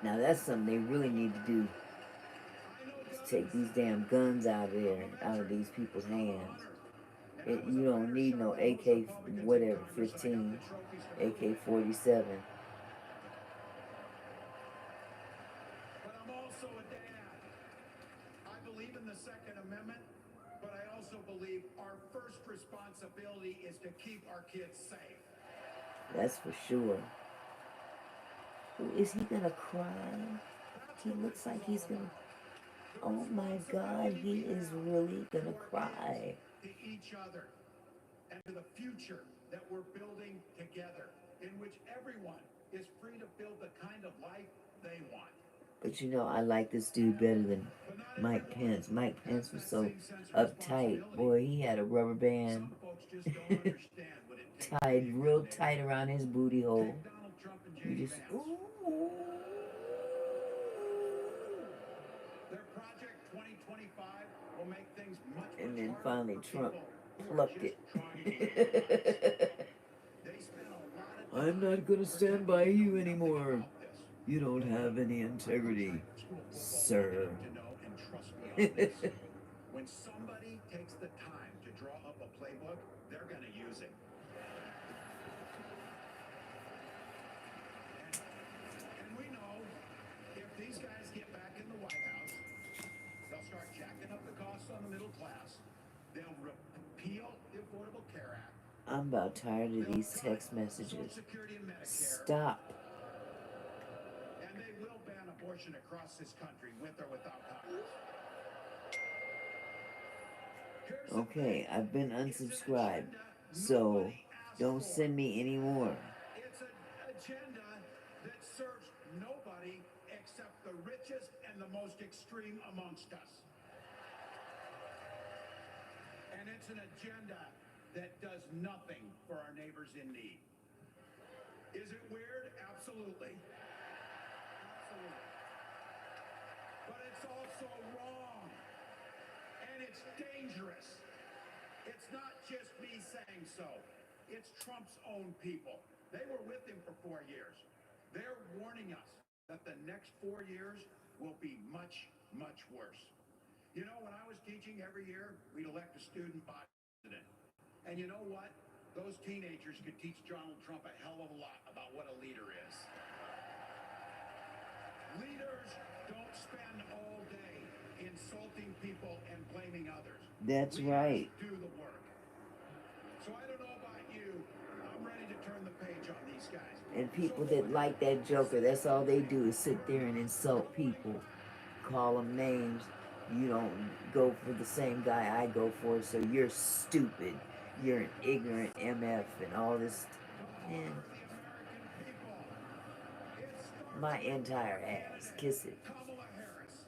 [SPEAKER 1] Now that's something they really need to do. Is take these damn guns out of there, out of these people's hands. You don't need no AK, whatever, 15, AK-47.
[SPEAKER 7] But I'm also a dad. I believe in the Second Amendment, but I also believe our first responsibility is to keep our kids safe.
[SPEAKER 1] That's for sure. Is he gonna cry? He looks like he's gonna... Oh my God, he is really gonna cry.
[SPEAKER 7] To each other and to the future that we're building together, in which everyone is free to build the kind of life they want.
[SPEAKER 1] But you know, I like this dude better than Mike Pence. Mike Pence was so uptight. Boy, he had a rubber band tied real tight around his booty hole. You just, ooh.
[SPEAKER 7] Their Project 2025 will make things much
[SPEAKER 1] And then
[SPEAKER 7] harder
[SPEAKER 1] finally
[SPEAKER 7] for
[SPEAKER 1] Trump
[SPEAKER 7] people who are
[SPEAKER 1] plucked
[SPEAKER 7] just
[SPEAKER 1] it.
[SPEAKER 7] trying to get They spent a lot of
[SPEAKER 1] I'm not gonna stand by you anymore. You don't have any integrity, sir.
[SPEAKER 7] to know and trust me on this. When somebody takes the time to draw up a playbook, they're gonna use it. And we know if these guys get back in the White House, they'll start jacking up the costs on the middle class. They'll repeal the Affordable Care Act.
[SPEAKER 1] I'm about tired of these text messages. Stop.
[SPEAKER 7] And they will ban abortion across this country with or without Congress.
[SPEAKER 1] Okay, I've been unsubscribed, so don't send me any more.
[SPEAKER 7] It's an agenda that serves nobody except the richest and the most extreme amongst us. And it's an agenda that does nothing for our neighbors in need. Is it weird? Absolutely. Absolutely. But it's also so wrong. And it's dangerous. It's not just me saying so. It's Trump's own people. They were with him for 4 years. They're warning us that the next 4 years will be much, much worse. You know, when I was teaching every year, we'd elect a student body president. And you know what? Those teenagers could teach Donald Trump a hell of a lot about what a leader is. Leaders don't spend all day insulting people and blaming others.
[SPEAKER 1] That's
[SPEAKER 7] Leaders
[SPEAKER 1] right.
[SPEAKER 7] do the work. So I don't know about you. I'm ready to turn the page on these guys.
[SPEAKER 1] And people that like that joker, that's all they do is sit there and insult people, call them names. You don't go for the same guy I go for, so you're stupid. You're an ignorant MF and all this. Man, my entire ass. Kiss it.
[SPEAKER 7] Kamala Harris.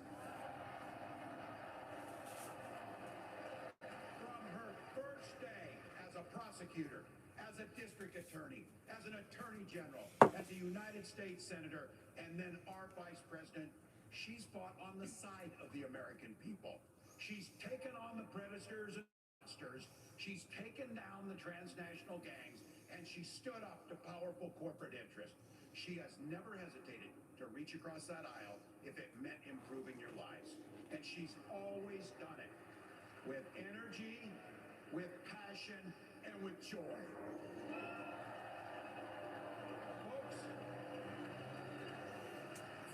[SPEAKER 7] From her first day as a prosecutor, as a district attorney, as an attorney general, as a United States senator, and then our vice president, she's fought on the side of the American people. She's taken on the predators and monsters. She's taken down the transnational gangs, and she stood up to powerful corporate interests. She has never hesitated to reach across that aisle if it meant improving your lives. And she's always done it with energy, with passion, and with joy. Folks,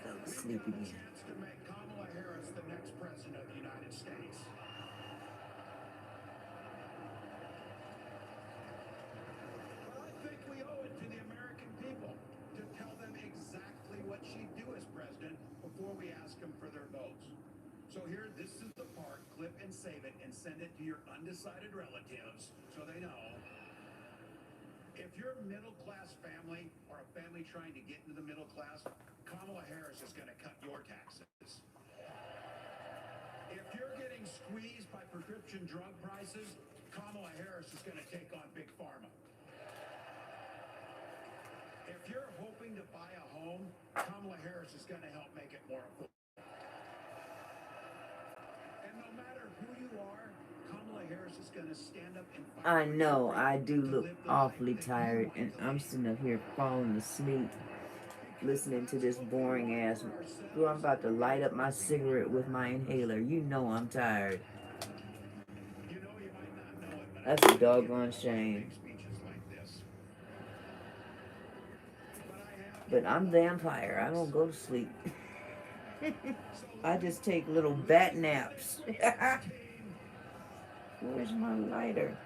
[SPEAKER 1] Fell
[SPEAKER 7] we
[SPEAKER 1] asleep
[SPEAKER 7] have a
[SPEAKER 1] again.
[SPEAKER 7] chance to make Kamala Harris the next president of the United States. But I think we owe it to the American people to tell them exactly what she'd do as president before we ask them for their votes. So here, this is the part, clip and save it and send it to your undecided relatives so they know. If you're a middle-class family or a family trying to get into the middle class, Kamala Harris is going to cut your taxes. If you're getting squeezed by prescription drug prices, Kamala Harris is going to take on Big Pharma. If you're hoping to buy a home, Kamala Harris is going to help make it more affordable. And no matter who you are, Kamala Harris is going to stand up and fight.
[SPEAKER 1] I know I do look awfully tired, and I'm sitting up here falling asleep, listening to this boring ass. Girl, I'm about to light up my cigarette with my inhaler. You know I'm tired.
[SPEAKER 7] You know, you might not know it, but
[SPEAKER 1] That's a doggone shame.
[SPEAKER 7] speeches like this.
[SPEAKER 1] But I'm vampire. I don't go to sleep. I just take little bat naps. Where's my lighter?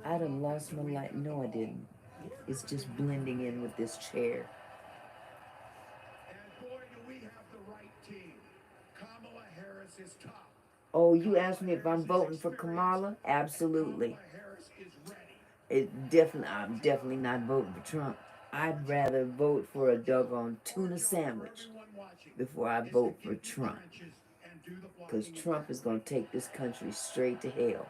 [SPEAKER 1] I done lost my light. No, I didn't. It's just blending in with this chair.
[SPEAKER 7] And boy, do we have the right team. Kamala Harris is top.
[SPEAKER 1] Oh, you asked me if I'm voting for Kamala? Absolutely.
[SPEAKER 7] Kamala Harris is ready.
[SPEAKER 1] I'm definitely not voting for Trump. I'd rather vote for a doggone tuna sandwich before I vote for Trump. Because Trump is going to take this country straight to hell.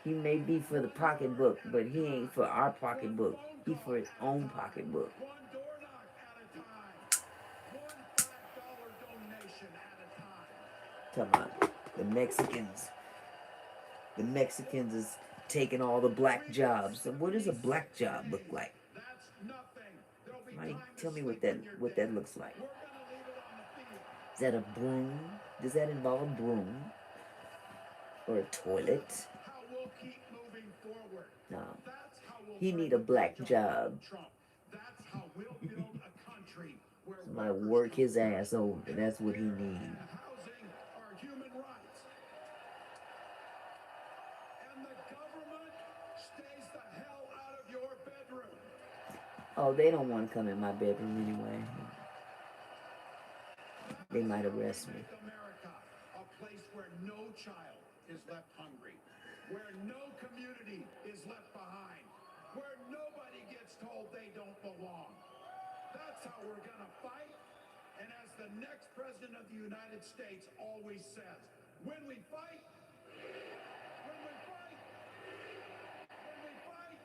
[SPEAKER 1] He may be for the pocketbook, but he ain't for our pocketbook. He for his own pocketbook.
[SPEAKER 7] One door knock at a time. One $5 donation at a time.
[SPEAKER 1] Talking about the Mexicans. The Mexicans is taking all the black jobs. So what does a black job look like?
[SPEAKER 7] That's nothing. There'll be
[SPEAKER 1] Somebody
[SPEAKER 7] time to
[SPEAKER 1] tell me
[SPEAKER 7] sleep
[SPEAKER 1] what that
[SPEAKER 7] when you're
[SPEAKER 1] what
[SPEAKER 7] dead.
[SPEAKER 1] that looks like.
[SPEAKER 7] We're gonna leave it on the field.
[SPEAKER 1] Is that a broom? Does that involve a broom? Or a toilet?
[SPEAKER 7] How we'll keep moving forward.
[SPEAKER 1] No.
[SPEAKER 7] That's how we'll
[SPEAKER 1] He
[SPEAKER 7] turn
[SPEAKER 1] need a
[SPEAKER 7] the
[SPEAKER 1] black
[SPEAKER 7] page on
[SPEAKER 1] job.
[SPEAKER 7] Trump. That's how we'll build a country where
[SPEAKER 1] Somebody
[SPEAKER 7] workers
[SPEAKER 1] work
[SPEAKER 7] come
[SPEAKER 1] his ass over. That's what he needs.
[SPEAKER 7] and housing are human rights. And the government stays the hell out of your bedroom.
[SPEAKER 1] Oh, they don't want to come in my bedroom anyway. They might arrest me.
[SPEAKER 7] Make America a place where no child is left hungry, where no community is left behind, where nobody gets told they don't belong. That's how we're gonna fight. And as the next president of the United States always says, when we fight, when we fight, when we fight,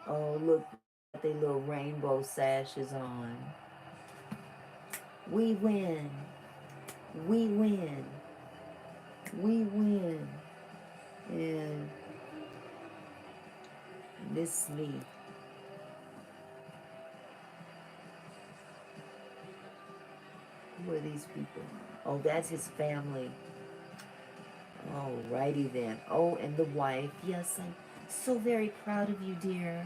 [SPEAKER 1] Oh, look, they got their little rainbow sashes on. We win. We win. We win. And Miss Me. Who are these people? Oh, that's his family. Alrighty then. Oh, and the wife. Yes, I'm so very proud of you, dear.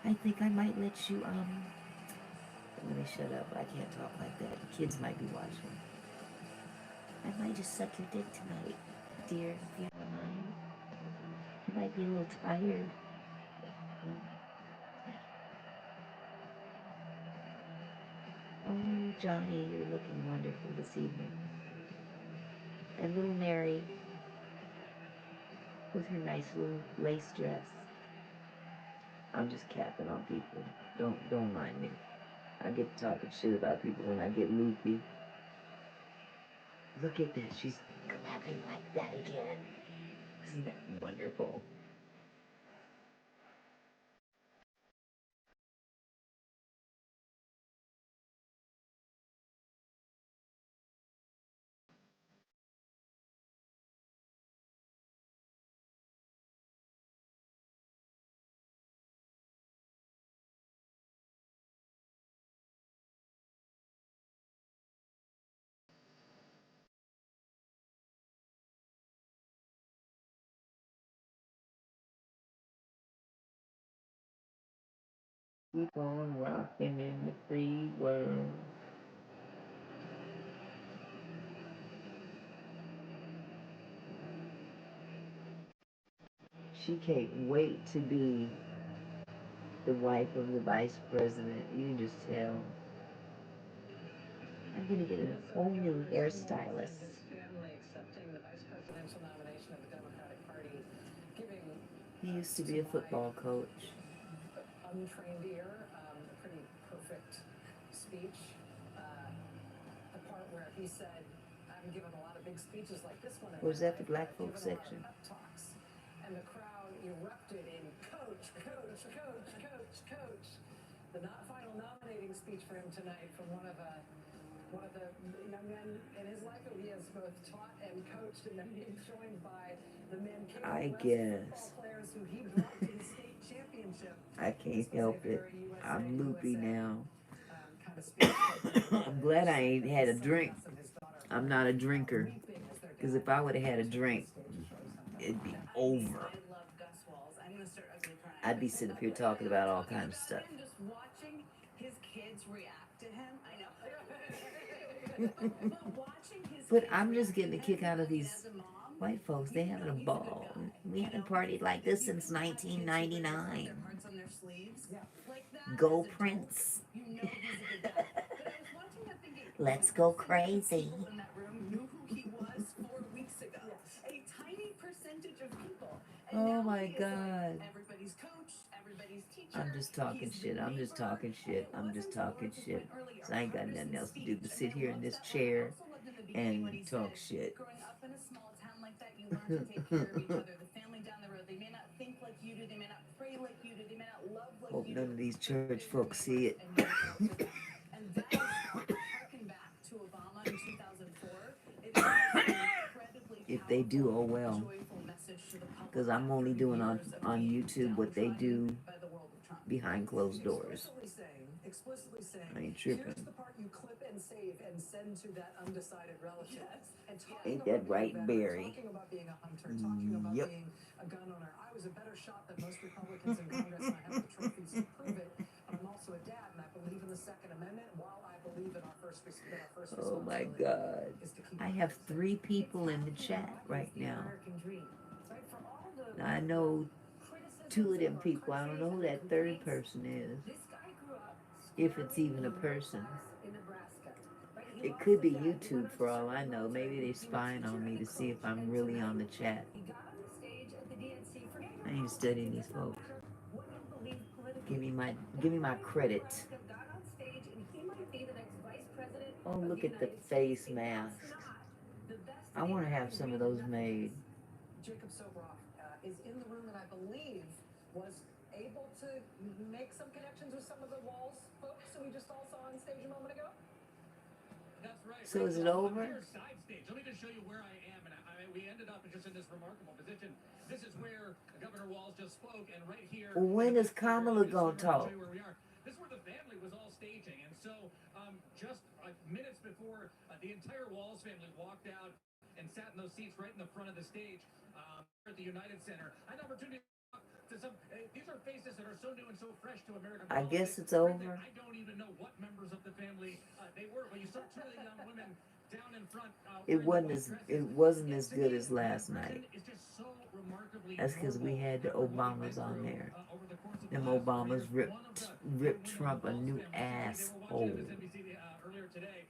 [SPEAKER 1] I think I might let you, let me shut up. I can't talk like that. The kids might be watching. I might just suck your dick tonight, dear, if you don't mind. You might be a little tired. Oh, Johnny, you're looking wonderful this evening. And little Mary with her nice little lace dress. I'm just capping on people. Don't mind me. I get to talking shit about people when I get loopy. Look at this. She's clapping like that again. Isn't that wonderful? Keep on rocking in the free world. She can't wait to be the wife of the vice president. You can just tell. I'm gonna get a whole new hairstylist.
[SPEAKER 2] His family accepting the vice presidential nomination of the Democratic Party, giving
[SPEAKER 1] He used to be a football coach.
[SPEAKER 2] untrained ear a pretty perfect speech. The part where he said, "I'm giving a lot of big speeches like this one in
[SPEAKER 1] Was
[SPEAKER 2] my
[SPEAKER 1] that the
[SPEAKER 2] life,
[SPEAKER 1] black
[SPEAKER 2] but I've
[SPEAKER 1] folks
[SPEAKER 2] given a lot
[SPEAKER 1] section?
[SPEAKER 2] of pep talks," and the crowd erupted in "Coach, coach, coach, coach, coach." The not final nominating speech for him tonight from one of the young men in his life who he has both taught and coached, and then being joined by the men
[SPEAKER 1] I
[SPEAKER 2] football
[SPEAKER 1] guess.
[SPEAKER 2] players who he brought to the state championship.
[SPEAKER 1] I can't help it. I'm loopy now.
[SPEAKER 2] Kind of speech.
[SPEAKER 1] I'm glad I ain't had a drink. I'm not a drinker. Because if I would have had a drink, it'd be over. I'd be sitting up here talking about all kinds of stuff.
[SPEAKER 2] Just watching his kids react to him. I know. But watching his
[SPEAKER 1] But I'm just getting a kick out of these white folks. They having a ball. We haven't partied like this since 1999. Go Prince. Let's go crazy.
[SPEAKER 2] In that room knew who he was 4 weeks ago. A tiny percentage of people. And
[SPEAKER 1] Oh
[SPEAKER 2] now
[SPEAKER 1] my
[SPEAKER 2] he is
[SPEAKER 1] God.
[SPEAKER 2] like everybody's coach, everybody's teacher.
[SPEAKER 1] I'm just talking shit. I'm just talking shit. I'm just talking shit. So I ain't got nothing else to do but sit here in this chair and talk shit.
[SPEAKER 2] Growing up in a small town like that, you learn to take care of each other. The family down the road, they may not think like you do, they may not pray like you do, they may not love like
[SPEAKER 1] Hope
[SPEAKER 2] you
[SPEAKER 1] none
[SPEAKER 2] do.
[SPEAKER 1] of these church folks see it.
[SPEAKER 2] And that is harken back to Obama in 2004. It was an incredibly
[SPEAKER 1] If they do, oh well.
[SPEAKER 2] joyful message to the public.
[SPEAKER 1] Because I'm only doing on YouTube what they do
[SPEAKER 2] By the world of Trump.
[SPEAKER 1] behind closed doors.
[SPEAKER 2] Explicitly saying,
[SPEAKER 1] I ain't
[SPEAKER 2] here's
[SPEAKER 1] tripping.
[SPEAKER 2] the part you clip and save and send to that undecided relative. And
[SPEAKER 1] Ain't that right, Barry?
[SPEAKER 2] talking about being a hunter, talking about
[SPEAKER 1] Yep.
[SPEAKER 2] being a gun owner. I was a better shot than most Republicans in Congress, and I have the trophies to prove it. But I'm also a dad, and I believe in the Second Amendment. While I believe in our first
[SPEAKER 1] Oh my God. I have 3 people in the chat right now. Now I know 2 of them people. I don't know who that third person is. If it's even a person. It could be YouTube for all I know. Maybe they're spying on me to see if I'm really on the chat. I ain't studying these folks. Give me my credit. Oh, look at the face masks. I want to have some of those made.
[SPEAKER 2] Jacob Sobroff is in the room, and I believe was able to make some connections with some of the Walls folks who we just all saw on stage a moment ago?
[SPEAKER 3] That's right.
[SPEAKER 1] So is it over?
[SPEAKER 3] Here's side stage. Let me just show you where I am. And we ended up just in this remarkable position. This is where Governor Walz just spoke, and right here.
[SPEAKER 1] Well, when is Kamala gonna talk?
[SPEAKER 3] Where we are. This is where the family was all staging, and so just minutes before the entire Walz family walked out and sat in those seats right in the front of the stage at the United Center. I had an opportunity to talk to some. These are faces that are so new and so fresh to American
[SPEAKER 1] I
[SPEAKER 3] politics.
[SPEAKER 1] guess it's over.
[SPEAKER 3] I don't even know what members of the family they were, but you saw two of the young women down in front.
[SPEAKER 1] It wasn't as good as last night. That's because we had the Obamas on there. Them Obamas ripped Trump a new asshole.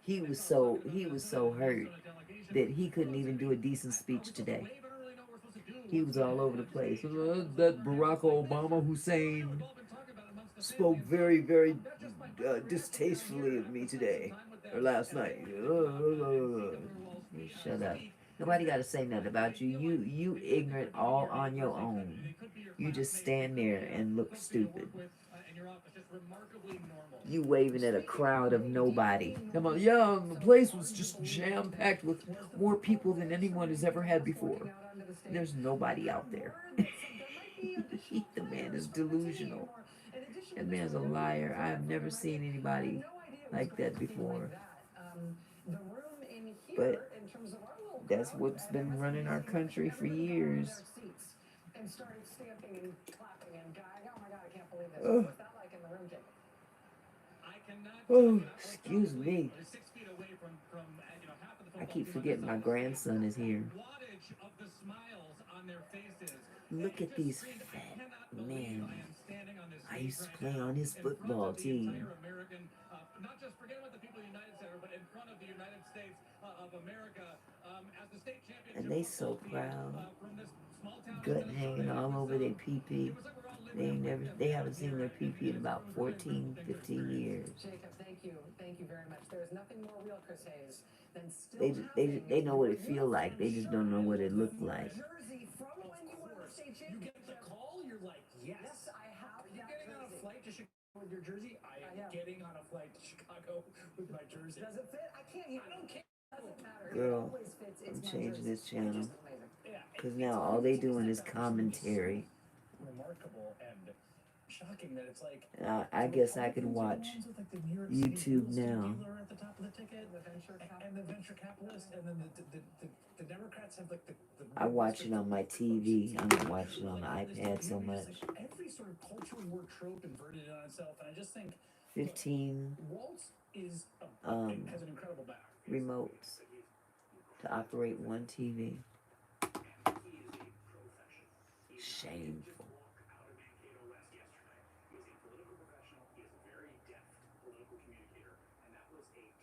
[SPEAKER 1] He was so hurt that he couldn't even do a decent speech today. He was all over the place. That Barack Obama Hussein spoke very, very distastefully of me today or last night. Shut up. Nobody got to say nothing about you. You ignorant all on your own. You just stand there and look stupid. You waving at a crowd of nobody. Come on, yeah, the place was just jam-packed with more people than anyone has ever had before. There's nobody out there. The man is delusional. That man's a liar. I have never seen anybody like that before. But that's what's been running our country for years.
[SPEAKER 2] And started stamping and clapping and going, oh my God, I can't believe this. What's that like in the room, Jacob?
[SPEAKER 1] Oh, excuse me. I keep forgetting my grandson is here. Look at these fat men. I used to play on his football team.
[SPEAKER 3] Not just forget about the people of the United Center, but in front of the United States of America, as the state championship.
[SPEAKER 1] And they so proud. Gut hanging all over their pee-pee. They haven't seen their pee-pee in about 14, 15 years.
[SPEAKER 2] Jacob, thank you very much. There is nothing more real, Chris Hayes, than still
[SPEAKER 1] they know what it feels like. They just don't know what it looked like.
[SPEAKER 2] Jersey from when you won the state championship.
[SPEAKER 4] You get the call, you're like, yes.
[SPEAKER 2] I have.
[SPEAKER 4] Are you getting on a flight to Chicago with your jersey? I am getting on a flight to Chicago with my jersey.
[SPEAKER 2] Does it fit? I can't hear. I don't care. Doesn't matter.
[SPEAKER 1] Girl, I'm changing this channel. Because now all they doing is commentary.
[SPEAKER 4] Remarkable and shocking that it's like.
[SPEAKER 1] I guess I could watch YouTube now.
[SPEAKER 4] At the top of the ticket, and the venture capitalist, and then the Democrats have like the
[SPEAKER 1] I watch it on my TV. I don't watch it on the iPad so much.
[SPEAKER 4] Every sort of cultural war trope inverted on itself, and I just think
[SPEAKER 1] 15
[SPEAKER 4] Waltz is has an incredible back.
[SPEAKER 1] remotes to operate one TV. Shameful.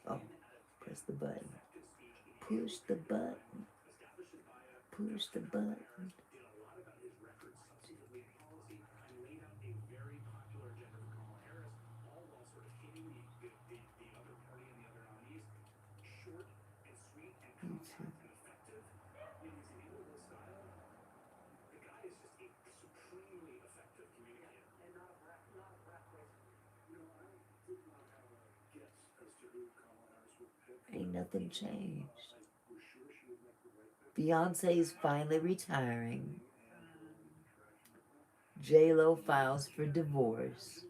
[SPEAKER 1] Oh, press the button. Push the button. Push the button. Ain't nothing changed. Beyonce's finally retiring. J-Lo files for divorce.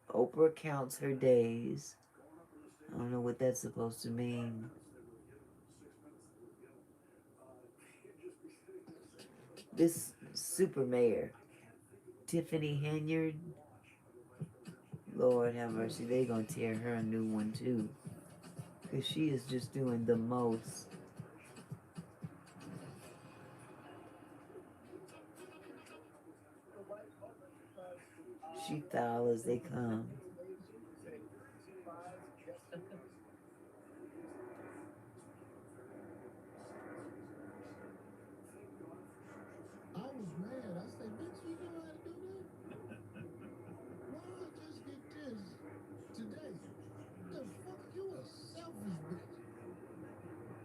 [SPEAKER 1] Oprah counts her days. I don't know what that's supposed to mean. This super mayor, Tiffany Henyard, Lord have mercy, they gonna tear her a new one too. Because she is just doing the most. She foul as they come.
[SPEAKER 8] I was mad. I said, bitch, you know how to do that? Why not just get this today? The fuck, you a selfish bitch.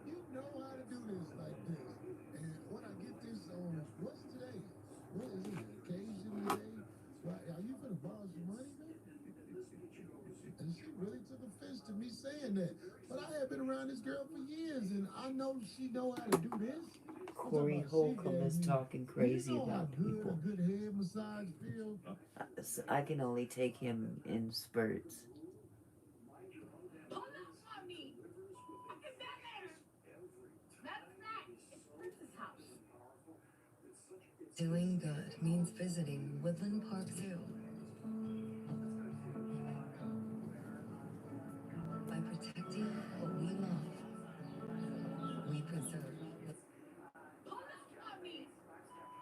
[SPEAKER 8] You know how to do this like this. And when I get this on, what's today? What is it? Okay? around this girl for years, and I know she know how to do this.
[SPEAKER 1] Corey Holcomb is talking crazy about people.
[SPEAKER 8] A good head massage feel.
[SPEAKER 1] I can only take him in spurts.
[SPEAKER 5] Hold up for me. I'll get back later. Matter of fact, it's Prince's house.
[SPEAKER 9] Doing good means visiting Woodland Park Zoo. By protecting what we love, we preserve.
[SPEAKER 5] Hold up for me.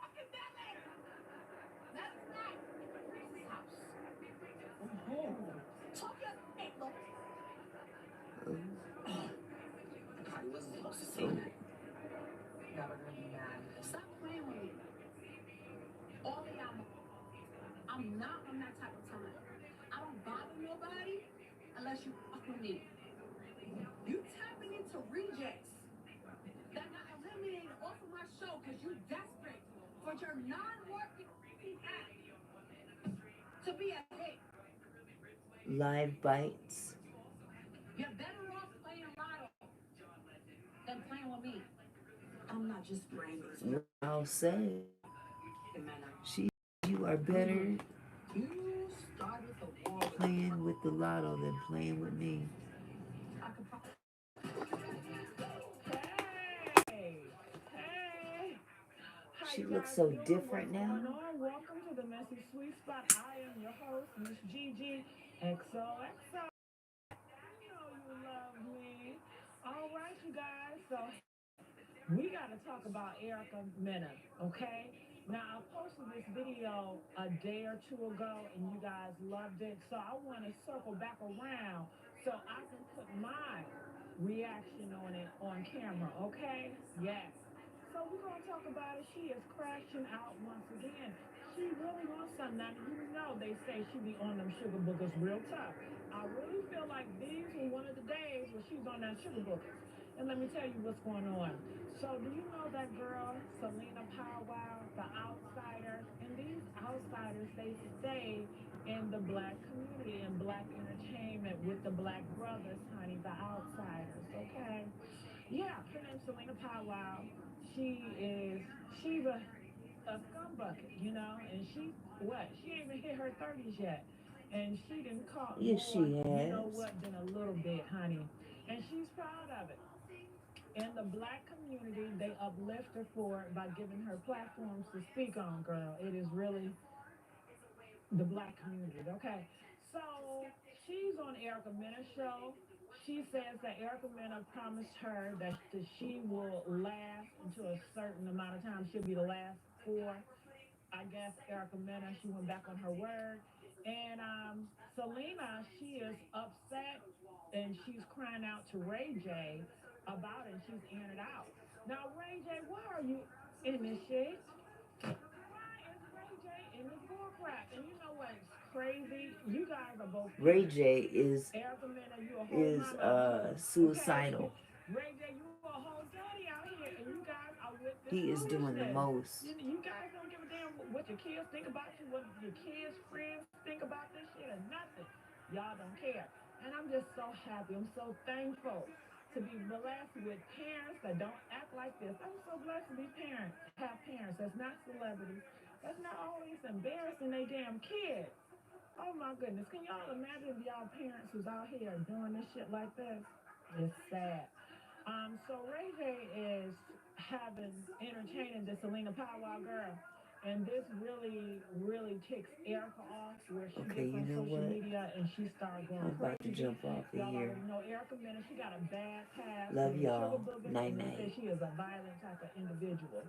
[SPEAKER 5] I'll get back later. Matter of fact, it's Prince's house. Talk your shit, look.
[SPEAKER 2] I wasn't supposed to say that. Y'all are gonna be mad.
[SPEAKER 5] Stop playing with me. All of y'all know I'm not on that type of time. I don't bother nobody unless you fuck with me. You tapping into rejects that got eliminated off of my show because you desperate for your non-working app to be a hit.
[SPEAKER 1] Live bites.
[SPEAKER 5] You're better off playing lotto than playing with me. I'm not just playing this.
[SPEAKER 1] I'll say,
[SPEAKER 2] Man,
[SPEAKER 1] you are better
[SPEAKER 2] you started the war with
[SPEAKER 1] playing with the lotto than playing with me.
[SPEAKER 5] I could probably.
[SPEAKER 10] Hey! How
[SPEAKER 1] She
[SPEAKER 10] you
[SPEAKER 1] looks
[SPEAKER 10] guys
[SPEAKER 1] so
[SPEAKER 10] doing?
[SPEAKER 1] different
[SPEAKER 10] What's
[SPEAKER 1] now.
[SPEAKER 10] going on? Welcome to the Messy Sweet Spot. I am your host, Miss Gigi XOXO. You know you love me. All right, you guys. So we got to talk about Erica Mena, okay? Now, I posted this video a day or two ago, and you guys loved it. So I want to circle back around so I can put my reaction on it on camera, okay? Yes. So we're going to talk about it. She is crashing out once again. She really wants something. Now, you know they say she be on them sugar boogers real tough. I really feel like these were one of the days where she's on that sugar boogers. And let me tell you what's going on. So do you know that girl, Selena Powwow, the outsider? And these outsiders, they stay in the black community and black entertainment with the black brothers, honey, the outsiders, okay? Yeah, her name's Selena Powwow. She's a scum bucket, you know, and she ain't even hit her 30s yet. And she didn't caught
[SPEAKER 1] Yes,
[SPEAKER 10] more,
[SPEAKER 1] she
[SPEAKER 10] you know
[SPEAKER 1] has.
[SPEAKER 10] what, than a little bit, honey. And she's proud of it. In the black community, they uplift her for it by giving her platforms to speak on, girl. It is really the black community, okay? So she's on Erica Mena's show. She says that Erica Mena promised her that she will last until a certain amount of time. She'll be the last for, I guess, Erica Mena. She went back on her word. And Selena, she is upset and she's crying out to Ray J about it. She's airing it out. Now, Ray J, why are you in this shit? Why is Ray J in this bullcrap? And you know what's crazy? You guys are both
[SPEAKER 1] Ray J
[SPEAKER 10] Erica Mena, you a whole mama,
[SPEAKER 1] suicidal.
[SPEAKER 10] okay? Ray J, you a whole daddy out here, and you guys are with this
[SPEAKER 1] He is doing the
[SPEAKER 10] foolishness.
[SPEAKER 1] most.
[SPEAKER 10] You guys don't give a damn what your kids think about you, what your kids' friends think about this shit, or nothing. Y'all don't care. And I'm just so happy. I'm so thankful to be blessed with parents that don't act like this. I'm so blessed to be have parents that's not celebrities, that's not always embarrassing they damn kids. Oh my goodness, can y'all imagine y'all parents who's out here doing this shit like this? It's sad. So Ray J is entertaining the Selena Powwow girl. And this really, really ticks Erica off where she
[SPEAKER 1] Okay,
[SPEAKER 10] gets
[SPEAKER 1] you
[SPEAKER 10] on
[SPEAKER 1] know
[SPEAKER 10] social
[SPEAKER 1] what?
[SPEAKER 10] media and she started going
[SPEAKER 1] I'm about to
[SPEAKER 10] crazy.
[SPEAKER 1] jump off of
[SPEAKER 10] Y'all
[SPEAKER 1] here.
[SPEAKER 10] already know Erica Mena, she got a bad past.
[SPEAKER 1] Love
[SPEAKER 10] with
[SPEAKER 1] y'all.
[SPEAKER 10] sugar boogers,
[SPEAKER 1] Night
[SPEAKER 10] and they
[SPEAKER 1] night.
[SPEAKER 10] say she is a violent type of individual.